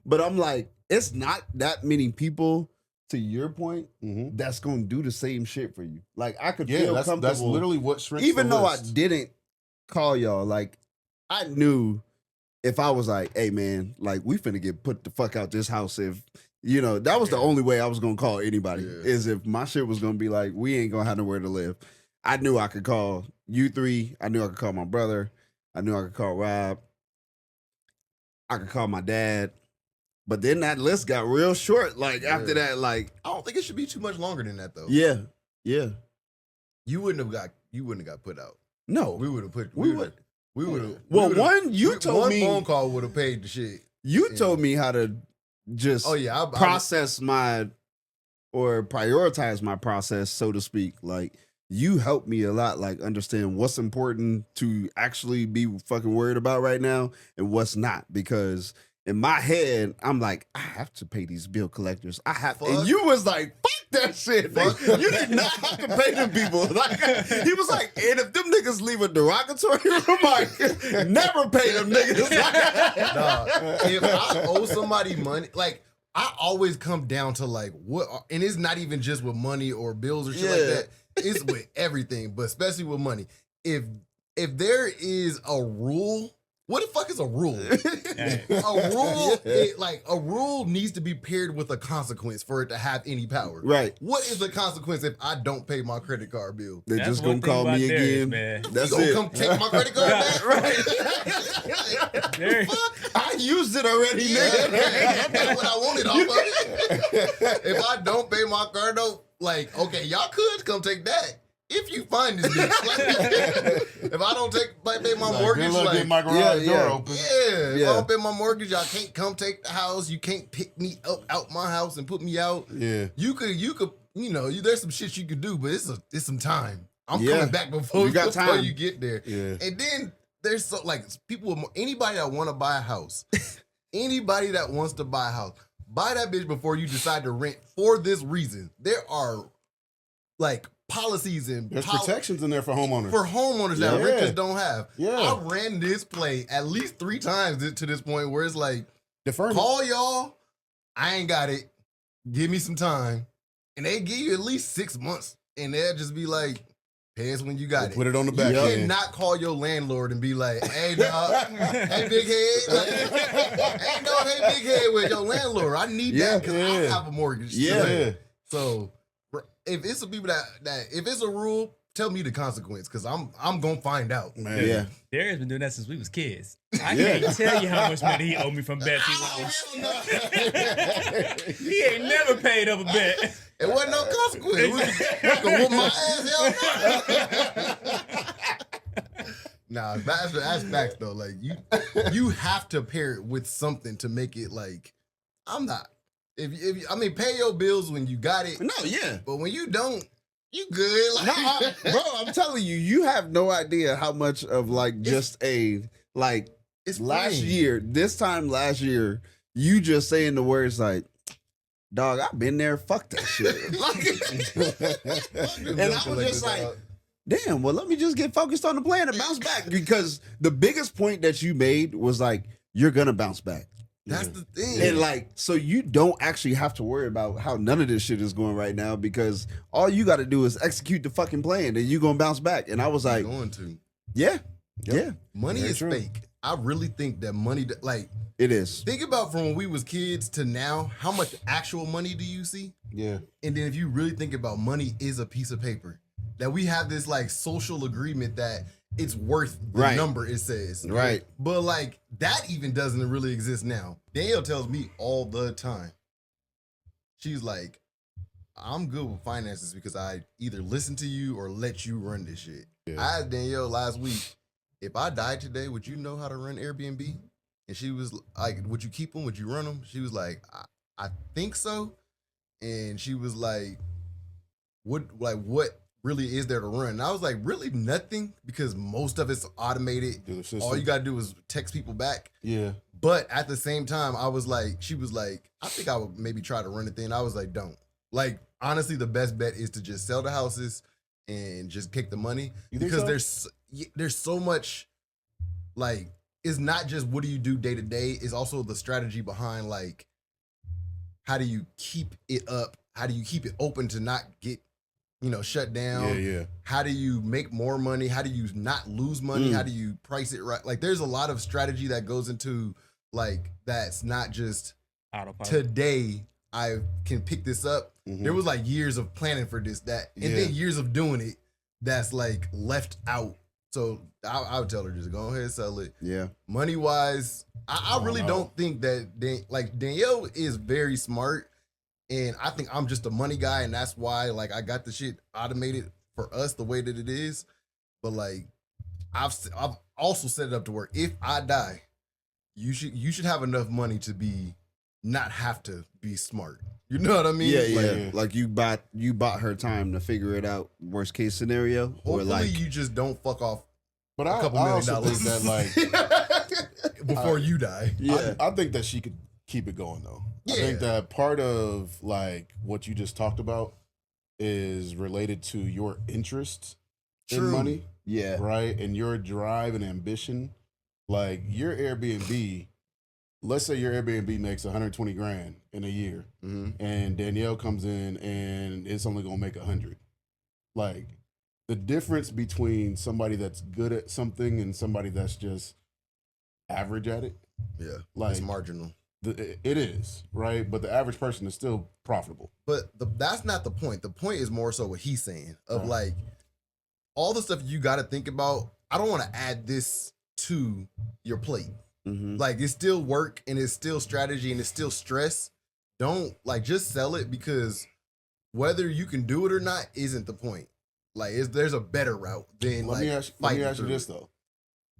But I'm like, it's not that many people, to your point, that's gonna do the same shit for you. Like I could feel comfortable. That's literally what shrinks. Even the though list. I didn't call y'all, like I knew if I was like, hey man, like we finna get put the fuck out this house, if that was the only way I was gonna call anybody, is if my shit was gonna be like, we ain't gonna have nowhere to live. I knew I could call you three. I knew I could call my brother. I knew I could call Rob. I could call my dad. But then that list got real short. Like after that, like I don't think it should be too much longer than that though. Yeah. You wouldn't have got put out. No, we would have put. We would. Well, you told me one phone call would have paid the shit. You told me how to just process my or prioritize my process, so to speak. Like you helped me a lot, like understand what's important to actually be fucking worried about right now and what's not, because in my head, I'm like, I have to pay these bill collectors. I have to. And you was like, fuck that shit. You did not have to pay them people. Like, he was like, and if them niggas leave a derogatory remark, never pay them niggas. Nah, if I owe somebody money, like, I always come down to like, and it's not even just with money or bills or shit like that. It's with everything, but especially with money. If there is a rule, what the fuck is a rule? A rule needs to be paired with a consequence for it to have any power. Right. What is the consequence if I don't pay my credit card bill? They just gonna call me again. Man. That's you gonna come take my credit card back? Right. I used it already, nigga. That's what I wanted off of it. If I don't pay my card though, like, okay, y'all could come take that. If you find this bitch, like, if I don't pay my mortgage, get my garage door open. If I don't pay my mortgage, y'all can't come take the house. You can't pick me up out my house and put me out. Yeah, you could, there's some shit you could do, but it's some time. I'm coming back before you get there. Yeah. And then there's people, anybody that want to buy a house, anybody that wants to buy a house, buy that bitch before you decide to rent for this reason. There are like policies and there's protections in there for homeowners. That renters don't have. Yeah. I ran this play at least 3 times to this point where it's like, deferment. Call y'all, I ain't got it. Give me some time. And they give you at least 6 months. And they'll just be like, pay us when you got it. Put it on the back. You cannot call your landlord and be like, hey, dog, hey, big head. Like, hey, big head with your landlord. I need that because I have a mortgage. Yeah. So if it's some people that if it's a rule, tell me the consequence because I'm gonna find out. Man. Yeah. Darius been doing that since we was kids. I can't tell you how much money he owed me from bets. He ain't never paid up a bet. It wasn't no consequence. You can whoop my ass, hell no. Nah, that's facts though. Like you have to pair it with something to make it like I'm not. If pay your bills when you got it. No, yeah. But when you don't, you good. Like, bro, I'm telling you, you have no idea how much of like just it's last plain. year, this time last year, you just saying the words like, dog, I've been there. Fuck that shit. And I was just like, damn, well, let me just get focused on the plan and bounce back. Because the biggest point that you made was like, you're going to bounce back. That's the thing. And like, so you don't actually have to worry about how none of this shit is going right now because all you got to do is execute the fucking plan and you're going to bounce back. And I was like, going to. yeah, yeah. Money Very is true. fake. I really think that money, like, It is. think about from when we was kids to now, how much actual money do you see? Yeah. And then if you really think about money is a piece of paper, that we have this like social agreement that it's worth the Right. number it says. Right. But like that even doesn't really exist now. Danielle tells me all the time. She's like, I'm good with finances because I either listen to you or let you run this shit. Yeah. I asked Danielle last week, if I died today, would you know how to run Airbnb? And she was like, would you keep them? Would you run them? She was like, I think so. And she was like, what really is there to run? And I was like, really nothing, because most of it's automated. Do the system. All you gotta do is text people back. Yeah. But at the same time, I was like, she was like, I think I would maybe try to run the thing. I was like, don't. Like, honestly, the best bet is to just sell the houses and just kick the money. You think Because so? there's so much, like, it's not just what do you do day to day, it's also the strategy behind, like, how do you keep it up? How do you keep it open to not get, shut down? Yeah. How do you make more money? How do you not lose money? Mm. How do you price it right? Like, there's a lot of strategy that goes into, like, that's not just Autopilot. today I can pick this up. Mhm. There was like years of planning for this, that, and Yeah. then years of doing it that's like left out. So I would tell her, just go ahead and sell it. Yeah. Money wise, I really no. don't think that Danielle is very smart, and I think I'm just a money guy, and that's why like I got the shit automated for us the way that it is. But like I've also set it up to where if I die, you should have enough money to be not have to be smart. You know what I mean? Yeah, Like, yeah. Like you bought her time to figure it out. Worst case scenario, or hopefully like you just don't fuck off But a couple I million also dollars think that like before you die. yeah, I think that she could keep it going though. I think Yeah. that part of like what you just talked about is related to your interest in True. money, yeah, right? And your drive and ambition. Like your Airbnb, let's say your Airbnb makes 120 grand in a year, Mhm. and Danielle comes in and it's only gonna make 100. Like the difference between somebody that's good at something and somebody that's just average at it, Yeah, like it's marginal. it is, right? But the average person is still profitable. But that's not the point. The point is more so what he's saying of Right. like all the stuff you got to think about. I don't want to add this to your plate. mm-hmm. Like it's still work and it's still strategy and it's still stress. Don't like just sell it, because whether you can do it or not isn't the point. Like there's a better route than Let like me ask fighting you through this it. though: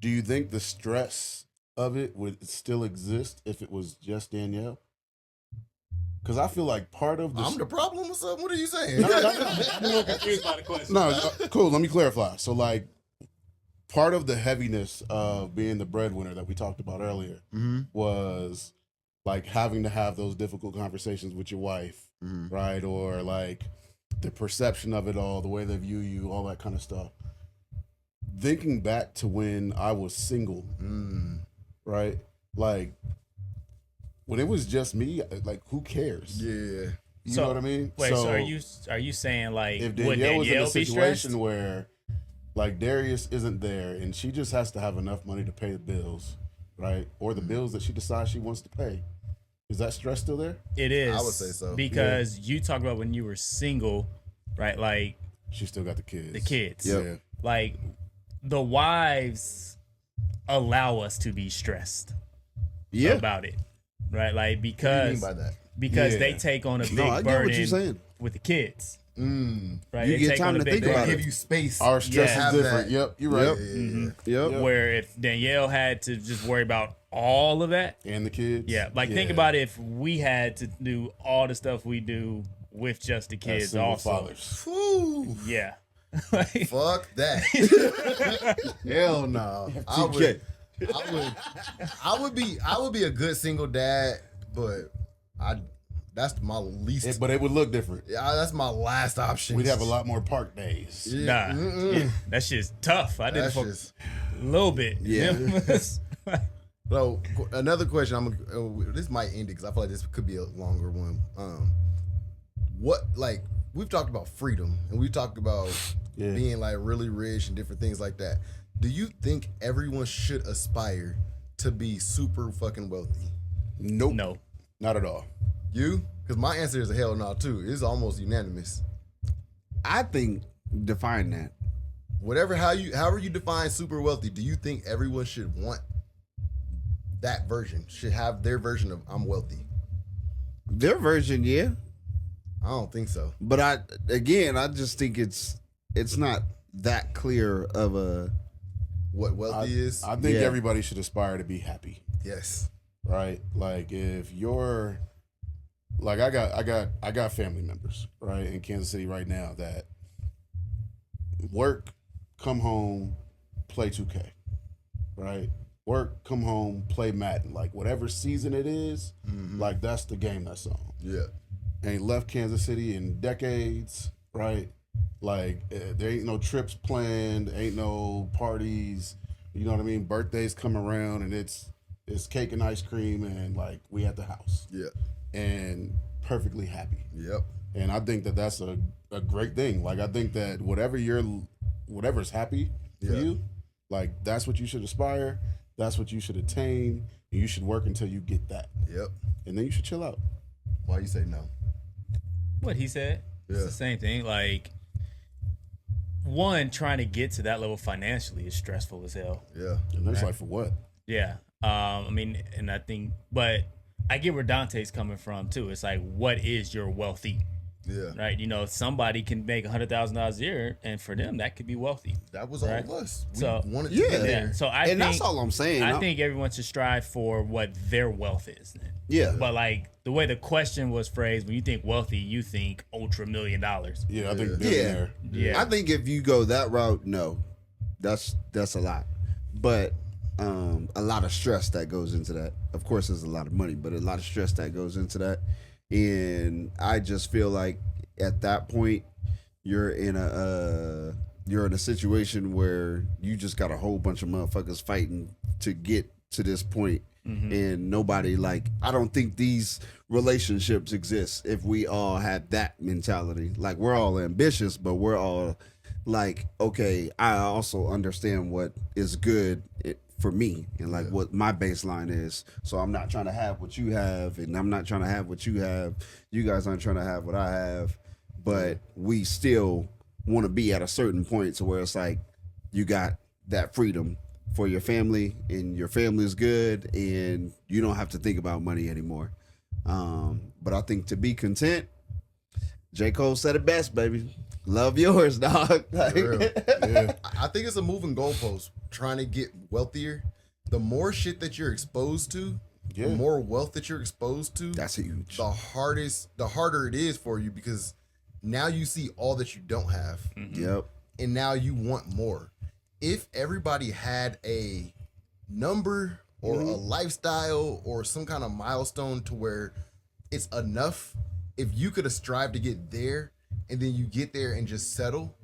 do you think the stress of it would still exist if it was just Danielle? Because I feel like part of the I'm the problem or something. What are you saying? No, no, no. I'm a little confused by the question. No, cool. Let me clarify. So, like, part of the heaviness of being the breadwinner that we talked about earlier Mm-hmm. was like having to have those difficult conversations with your wife, Mm-hmm. right? Or like the perception of it all, the way they view you, all that kind of stuff. Thinking back to when I was single, Mm. right? Like, when it was just me, like, who cares? Yeah. You So, know what I mean? Wait, so are you saying like if would Danielle was in a Danielle be situation stressed? where like Darius isn't there and she just has to have enough money to pay the bills, right? Or the bills that she decides she wants to pay. Is that stress still there? It is. I would say so. Because you talk about when you were single, right? Like She still got the kids. the kids. Yep. Yeah. Like the wives allow us to be stressed yeah. about it. Right? Like What do you mean because by that? because they Yeah. take on a big No, I get burden what you're saying. with the kids. Mm. Right? You They get take time on a to big think They about give it. you space. Our stress Yeah. is Have different. that. Yep, you're right. Yep. Yeah. Yep. Yep. Where if Danielle had to just worry about all of that, And the kids. yeah. Like think about if we had to do all the stuff we do with just the As kids single also. fathers. Whew. Yeah. Like, Fuck that. Hell no. TK. I would be a good single dad, but That's my least. But it would look different. Yeah, that's my last option. We'd have a lot more park days. Yeah. Nah, yeah, that shit's tough. I did it That's for just. a little bit. Yeah. So another question. This might end it because I feel like this could be a longer one. What like we've talked about freedom and we talked about being like really rich and different things like that. Do you think everyone should aspire to be super fucking wealthy? Nope. No. Not at all. You? Because my answer is a hell no too. It's almost unanimous. I think define that. However you define super wealthy, do you think everyone should want that version? Should have their version of I'm wealthy? Their version, yeah. I don't think so. But I just think it's not that clear of a. What wealthy is? I think Yeah. everybody should aspire to be happy. Yes. Right? Like if you're like I got family members, right, in Kansas City right now that work, come home, play 2K. Right? Work, come home, play Madden. Like whatever season it is, like that's the game that's on. Yeah. Ain't left Kansas City in decades, right? Like there ain't no trips planned, ain't no parties, you know what I mean? Birthdays come around and it's cake and ice cream and like we at the house Yeah. and perfectly happy. Yep. And I think that that's a great thing. Like I think that whatever's happy for you, like that's what you should aspire, that's what you should attain, and you should work until you get that. Yep. And then you should chill out. Why you say no? What he said. It's Yeah. the same thing. Like, one, trying to get to that level financially is stressful as hell. Yeah. And that's like for what? Yeah. I mean, and I think, but I get where Dante's coming from too. It's like, what is your wealthy? Yeah. Right? You know, somebody can make $100,000 a year, and for them, that could be wealthy. That was all Right. of us. We So- wanted to Yeah. get there. Yeah. So I And think that's all I'm saying. I think everyone should strive for what their wealth is. Yeah. But like the way the question was phrased, when you think wealthy, you think ultra $1 million. Yeah, I think Yeah. billionaire. Yeah. I think if you go that route, no, that's a lot. But a lot of stress that goes into that. Of course, there's a lot of money, but a lot of stress that goes into that. And I just feel like at that point, you're in a situation where you just got a whole bunch of motherfuckers fighting to get to this point. And nobody, like, I don't think these relationships exist if we all had that mentality. Like, we're all ambitious, but we're all like, okay, I also understand what is good for me and like what my baseline is. So I'm not trying to have what you have, and I'm not trying to have what you have. You guys aren't trying to have what I have, but we still want to be at a certain point to where it's like you got that freedom for your family and your family is good and you don't have to think about money anymore. But I think to be content, J. Cole said it best, baby. Love yours, dog. Like, For real. Yeah. I think it's a moving goalpost. Trying to get wealthier. The more shit that you're exposed to, Yeah. the more wealth that you're exposed to, that's huge. the harder it is for you because now you see all that you don't have. Yep. And now you want more. If everybody had a number or a lifestyle or some kind of milestone to where it's enough, if you could have strived to get there and then you get there and just settle,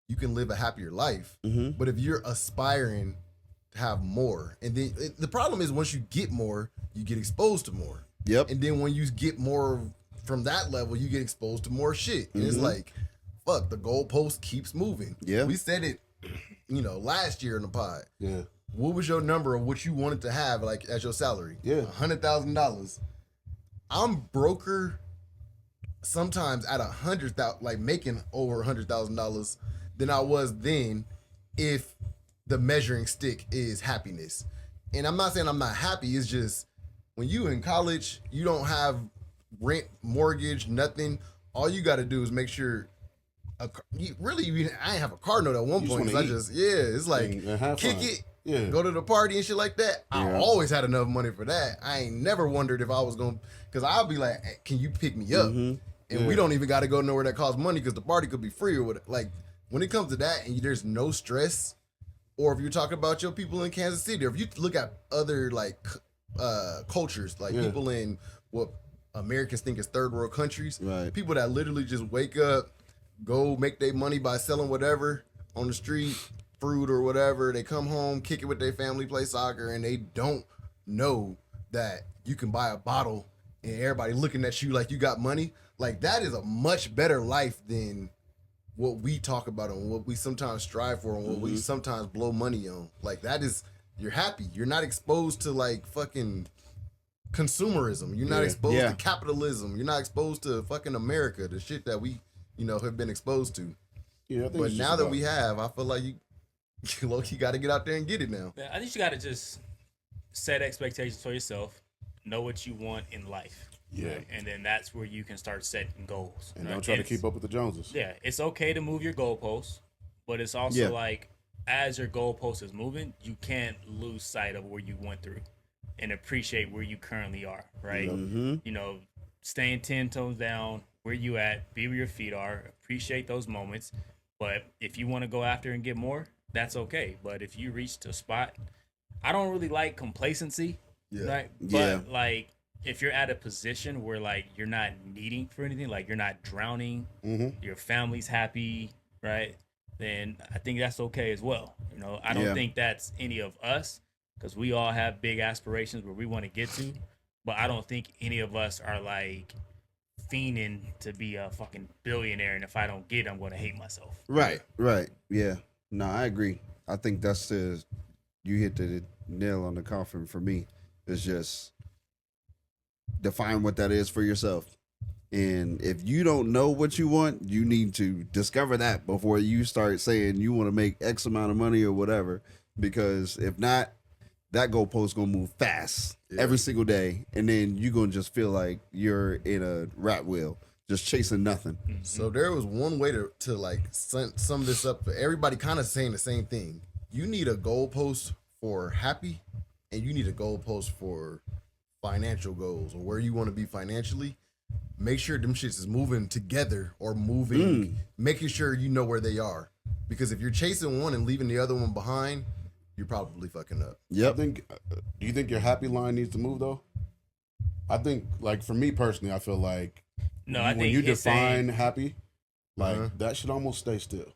you can live a happier life. But if you're aspiring to have more, and then the problem is once you get more, you get exposed to more. Yep. And then when you get more from that level, you get exposed to more shit. And it's like, fuck, the goalpost keeps moving. Yeah. We said it, last year in the pod. Yeah. What was your number of what you wanted to have, like, as your salary? Yeah. $100,000. I'm broker sometimes at 100,000, like making over $100,000 than I was then, if the measuring stick is happiness. And I'm not saying I'm not happy. It's just when you in college, you don't have rent, mortgage, nothing. All you got to do is make sure. I didn't have a car note at one You just point. wanna 'Cause eat. it's like And have kick fun. it. Yeah. Go to the party and shit like that. I Yeah. always had enough money for that. I ain't never wondered if I was going to, because I'll be like, hey, can you pick me up? And we don't even got to go nowhere that costs money because the party could be free or whatever. Like, when it comes to that and there's no stress, or if you're talking about your people in Kansas City, or if you look at other, like, cultures, like Yeah. people in, Americans think is third world countries. Right. People that literally just wake up, go make their money by selling whatever on the street, fruit or whatever. They come home, kick it with their family, play soccer, and they don't know that you can buy a bottle and everybody looking at you like you got money. Like, that is a much better life than what we talk about and what we sometimes strive for and what we sometimes blow money on. Like, that is, you're happy. You're not exposed to like fucking consumerism. You're not exposed to capitalism. You're not exposed to fucking America, the shit that we, have been exposed to. Yeah, I think But it's now just that about- we have, I feel like you low-key got to get out there and get it now. I think you got to just set expectations for yourself, know what you want in life. Yeah. Right? And then that's where you can start setting goals. And right? don't try to It's- keep up with the Joneses. Yeah, it's okay to move your goalposts, but it's also like as your goalpost is moving, you can't lose sight of where you went through and appreciate where you currently are, right? Staying 10 toes down, where you at, be where your feet are, appreciate those moments. But if you want to go after and get more, that's okay. But if you reach a spot, I don't really like complacency, right? But like if you're at a position where like you're not needing for anything, like you're not drowning, your family's happy, right? Then I think that's okay as well. I don't think that's any of us because we all have big aspirations where we want to get to, but I don't think any of us are like fiending to be a fucking billionaire, and if I don't get it, I'm going to hate myself. Right. Yeah. No, I agree. I think that's you hit the nail on the coffin for me. It's just define what that is for yourself. And if you don't know what you want, you need to discover that before you start saying you want to make X amount of money or whatever. Because if not, that goalpost gonna move fast every single day, and then you're gonna just feel like you're in a rat wheel, just chasing nothing. So there was one way to like sum this up. Everybody kind of saying the same thing. You need a goalpost for happy, and you need a goalpost for financial goals or where you want to be financially. Make sure them shits is moving together or moving, making sure you know where they are. Because if you're chasing one and leaving the other one behind, you're probably fucking up. Yep. Do you think your happy line needs to move though? I think, like for me personally, I feel like I when think you it's define saying, happy, like that should almost stay still,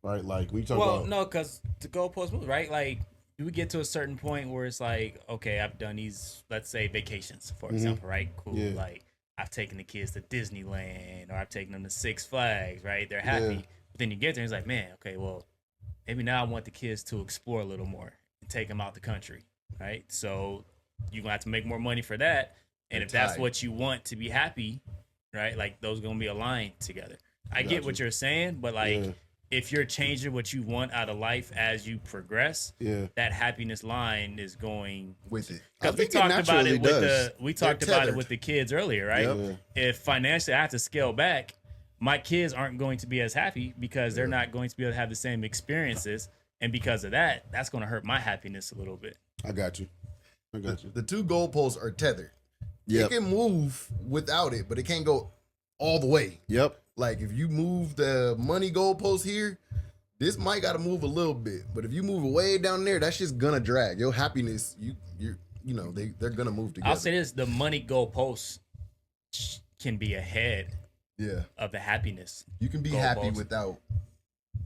right? Like when you talk about no, because the goalpost move, right? Like you would get to a certain point where it's like, okay, I've done these, let's say vacations, for example, right? Cool. Yeah. Like I've taken the kids to Disneyland or I've taken them to Six Flags, right? They're happy. Yeah. But then you get there and it's like, man, okay, well, maybe now I want the kids to explore a little more and take them out the country, right? So you're going to have to make more money for that. And if that's what you want to be happy, right? Like those are going to be aligned together. I get what you're saying, but like if you're changing what you want out of life as you progress, that happiness line is going with it. because we talked about it with the kids earlier, right? Yep. If financially I have to scale back, my kids aren't going to be as happy because they're not going to be able to have the same experiences, and because of that, that's going to hurt my happiness a little bit. I got you. The two goalposts are tethered. Yep. It can move without it, but it can't go all the way. Yep. Like if you move the money goalpost here, this might got to move a little bit. But if you move way down there, that's just gonna drag your happiness. They're gonna move together. I'll say this: the money goalposts can be ahead of the happiness. You can be goalpost. happy without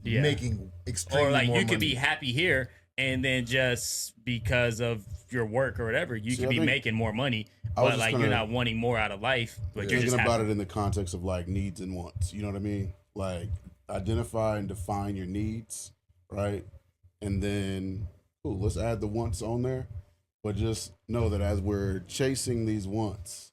making extremely or like more you could money. be happy here, and then just because of your work or whatever, you could be making more money, but like you're not wanting more out of life. But you're just thinking about happy. it in the context of like needs and wants. You know what I mean? Like identify and define your needs, right? And then let's add the wants on there. But just know that as we're chasing these wants,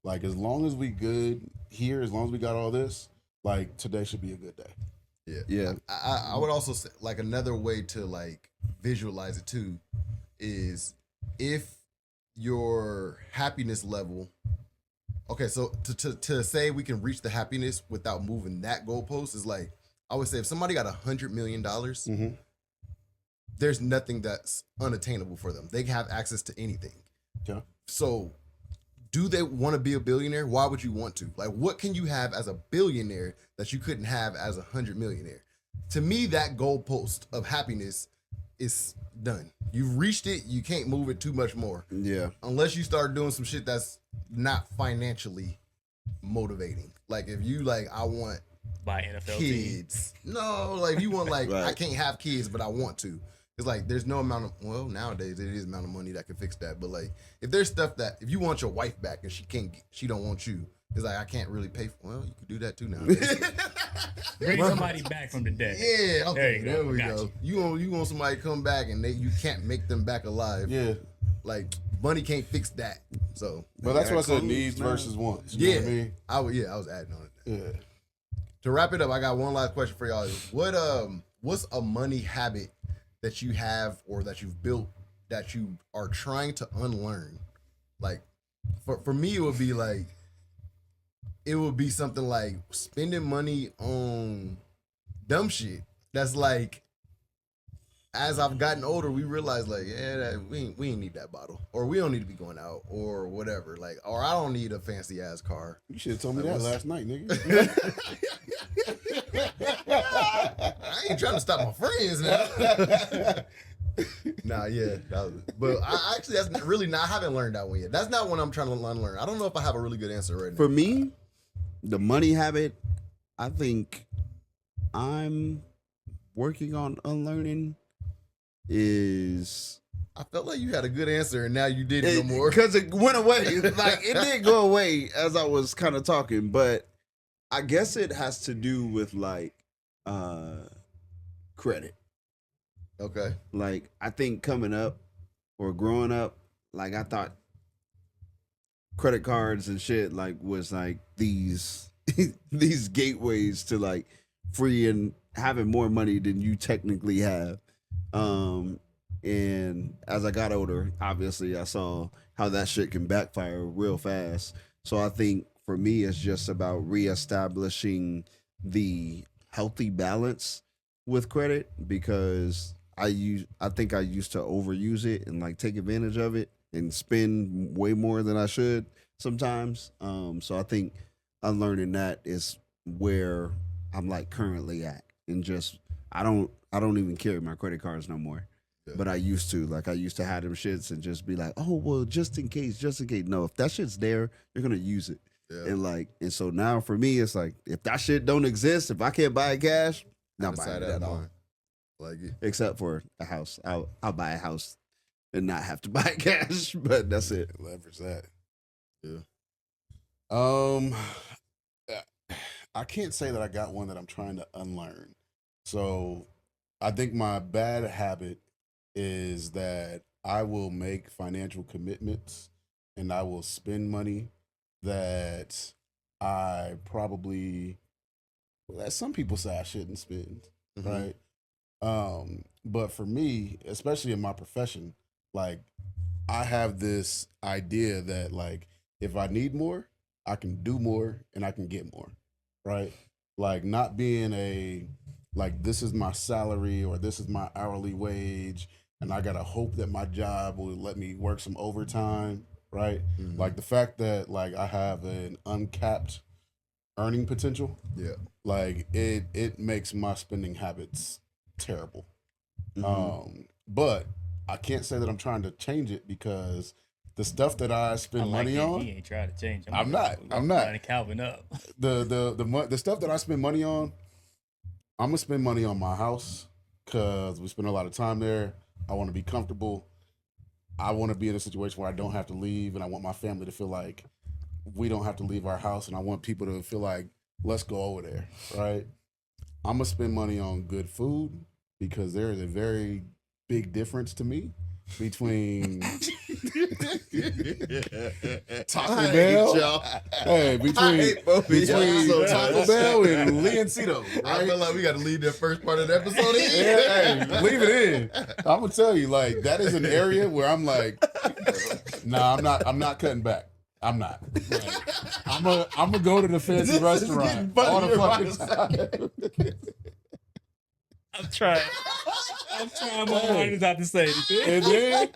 like as long as we good here, as long as we got all this, like today should be a good day. Yeah. I would also say like another way to like visualize it too is if your happiness level. Okay, so to say we can reach the happiness without moving that goalpost is like I would say if somebody got $100 million, there's nothing that's unattainable for them. They can have access to anything. Yeah. So do they want to be a billionaire? Why would you want to? Like, what can you have as a billionaire that you couldn't have as 100 millionaire? To me, that goalpost of happiness is done. You've reached it. You can't move it too much more. Yeah. Unless you start doing some shit that's, not financially motivating. Like if you like, I want By NFL kids. No, like you want like I Right. can't have kids, but I want to. It's like there's no amount of nowadays it is amount of money that can fix that. But like if there's stuff that if you want your wife back and she don't want you, it's like I can't really pay for. Well, you could do that too now. Bring somebody back from the dead. Yeah, okay, There you go. we Got go. You want somebody to come back and you can't make them back alive. Yeah. Like money can't fix that. So But that's Yeah, why I said clothes needs now. versus wants. You know what I mean? I was adding on it. Yeah. To wrap it up, I got one last question for y'all. What's a money habit that you have or that you've built that you are trying to unlearn? Like for me, it would be something like spending money on dumb shit. That's like, as I've gotten older, we realize like, we ain't need that bottle, or we don't need to be going out, or whatever. Like, or I don't need a fancy ass car. You should have told me Like, that what's- last night, nigga. I ain't trying to stop my friends now. Nah, yeah, but I actually that's really not. I haven't learned that one yet. That's not one I'm trying to unlearn. I don't know if I have a really good answer right now. For me, the money habit, I think I'm working on unlearning is I felt like you had a good answer, and now you didn't no more. because it went away. Like it did go away as I was kind of talking, but I guess it has to do with like credit. Okay, Like I think coming up or growing up, like I thought credit cards and shit like was like these these gateways to like free and having more money than you technically have. And as I got older, obviously I saw how that shit can backfire real fast. So I think for me it's just about reestablishing the healthy balance with credit because I think I used to overuse it and like take advantage of it and spend way more than I should sometimes. So I think unlearning that is where I'm like currently at, and just I don't even carry my credit cards no more. Yeah. But I used to have them shits and just be like, oh well, just in case. No, if that shit's there, you're gonna use it. yeah. And so now for me, it's like if that shit don't exist, if I can't buy it cash, not Outside buying it that at all. line. Like it. Except for a house, I'll buy a house and not have to buy it cash. But that's it. Leverage that. Yeah. I can't say that I got one that I'm trying to unlearn. So I think my bad habit is that I will make financial commitments and I will spend money that I probably, well, as some people say I shouldn't spend, Mhm. right? But for me, especially in my profession, like I have this idea that like if I need more, I can do more and I can get more, right? Like not being like this is my salary or this is my hourly wage and I gotta hope that my job will let me work some overtime, right? Mhm. Like the fact that like I have an uncapped earning potential, Yeah. like it makes my spending habits terrible. Mm-hmm. But I can't say that I'm trying to change it because the stuff that I spend money He on, ain't trying to change. I'm not. Lining Calvin up. the stuff that I spend money on, I'm gonna spend money on my house because we spend a lot of time there. I want to be comfortable. I want to be in a situation where I don't have to leave, and I want my family to feel like we don't have to leave our house, and I want people to feel like let's go over there, right? I'm gonna spend money on good food because there is a very big difference to me between Taco I hate Bell. y'all. Hey, between So Taco Bell and Leoncito, I right? feel like we got to leave that first part of the episode in. Hey, leave it in. I'm gonna tell you, like that is an area where I'm like, nah, I'm not cutting back. I'm not. Like, I'm gonna go to the fancy restaurant all the fucking time. I'm trying. My mind is not to say anything. And then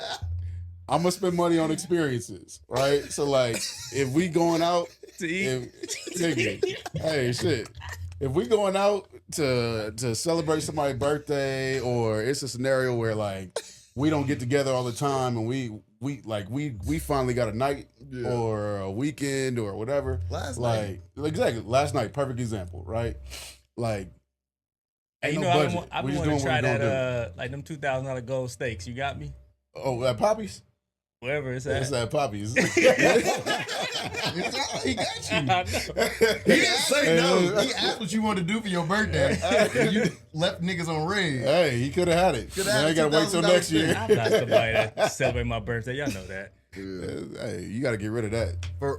I'm gonna spend money on experiences, right? So like, if we going out To eat. nigga, hey, shit. If we going out to celebrate somebody's birthday, or it's a scenario where like we don't get together all the time, and we finally got a night Yeah. or a weekend or whatever. Last night. Exactly. Last night, perfect example, right? Like, Hey, ain't you no know, budget. I've We been just wanting to doing try what we gonna that, like them $2,000 gold steaks. You got me? Oh, at Poppy's? Wherever it's It's at. at Poppy's. He got you. I know. He didn't say no. He asked what you wanted to do for your birthday. And you left niggas on red. Hey, he could have had it. Coulda Now had I gotta wait till $2,000 next year. I'm not somebody that celebrate my birthday. Y'all know that. Hey, you gotta get rid of that.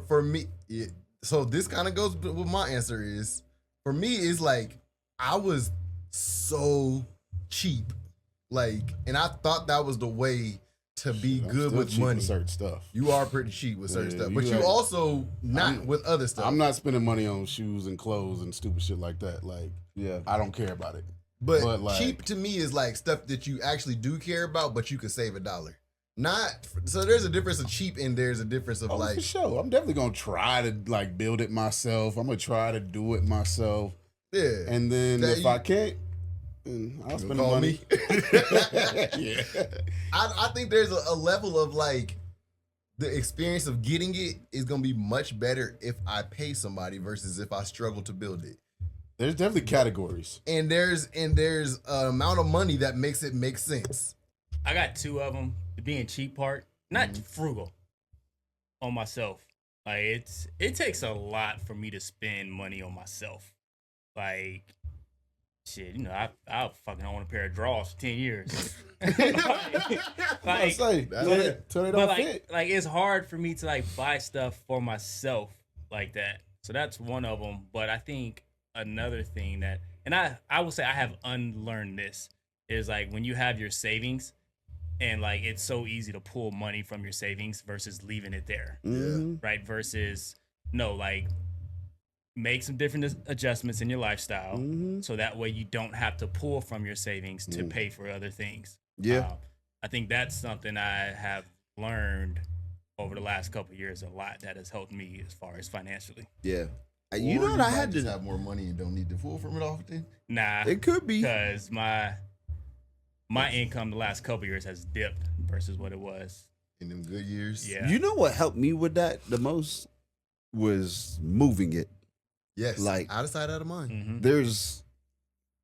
For me, yeah, so this kind of goes with what my answer is. For me, it's like I was so cheap, like, and I thought that was the way to be I'm good still with cheap money. certain stuff. You are pretty cheap with certain Yeah, stuff, you but you right. also not I'm- with other stuff. I'm not spending money on shoes and clothes and stupid shit like that. Like, Yeah. I don't care about it. but like- cheap to me is like stuff that you actually do care about, but you could save $1. Not so. There's a difference of cheap, and there's a difference of Oh, like for sure. I'm definitely gonna try to like build it myself. I'm gonna try to do it myself. yeah. And then That if you- I can't, then I'll spend the call money. me. Yeah. I think there's a level of like the experience of getting it is gonna be much better if I pay somebody versus if I struggle to build it. There's definitely categories. And there's an amount of money that makes it make sense. I got two of them. The being cheap part, not frugal on myself. Like it takes a lot for me to spend money on myself. Like shit, you know, I fucking own a pair of drawers for 10 years. I like, say, That's till it. they but don't like, fit. like it's hard for me to like buy stuff for myself like that. So that's one of them. But I think another thing that, and I will say I have unlearned this, is like when you have your savings and like it's so easy to pull money from your savings versus leaving it there, Mhm. right? Versus no, like make some different adjustments in your lifestyle Mhm. so that way you don't have to pull from your savings to pay for other things. Yeah. I think that's something I have learned over the last couple of years a lot that has helped me as far as financially. Yeah. Or You know what? I had just to. have more money and don't need to pull from it often. Nah, It could be. because my income the last couple of years has dipped versus what it was. In them good years. Yeah. You know what helped me with that the most was moving it. Yes. Like- out of sight, out of mind. Mhm. There's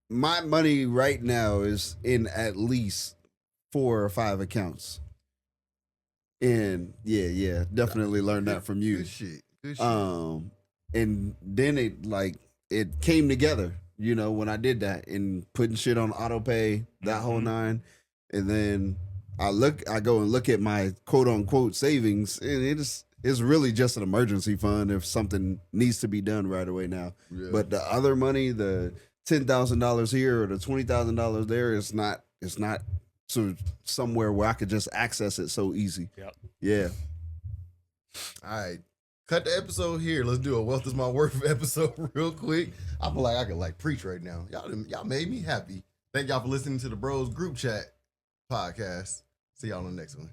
my money right now is in at least 4 or 5 accounts. And yeah, definitely learned that from you. Good shit. Good shit. And then it came together, you know, when I did that and putting shit on auto pay, that whole Mhm. nine. And then I go and look at my quote unquote savings, and it's really just an emergency fund if something needs to be done right away now. Yeah. But the other money, the $10,000 here or the $20,000 there, it's not so somewhere where I could just access it so easy. Yep. Yeah. All right. Cut the episode here. Let's do a wealth is my worth episode real quick. I feel like I could like preach right now. Y'all made me happy. Thank y'all for listening to the Bros Group Chat podcast. See y'all on the next one.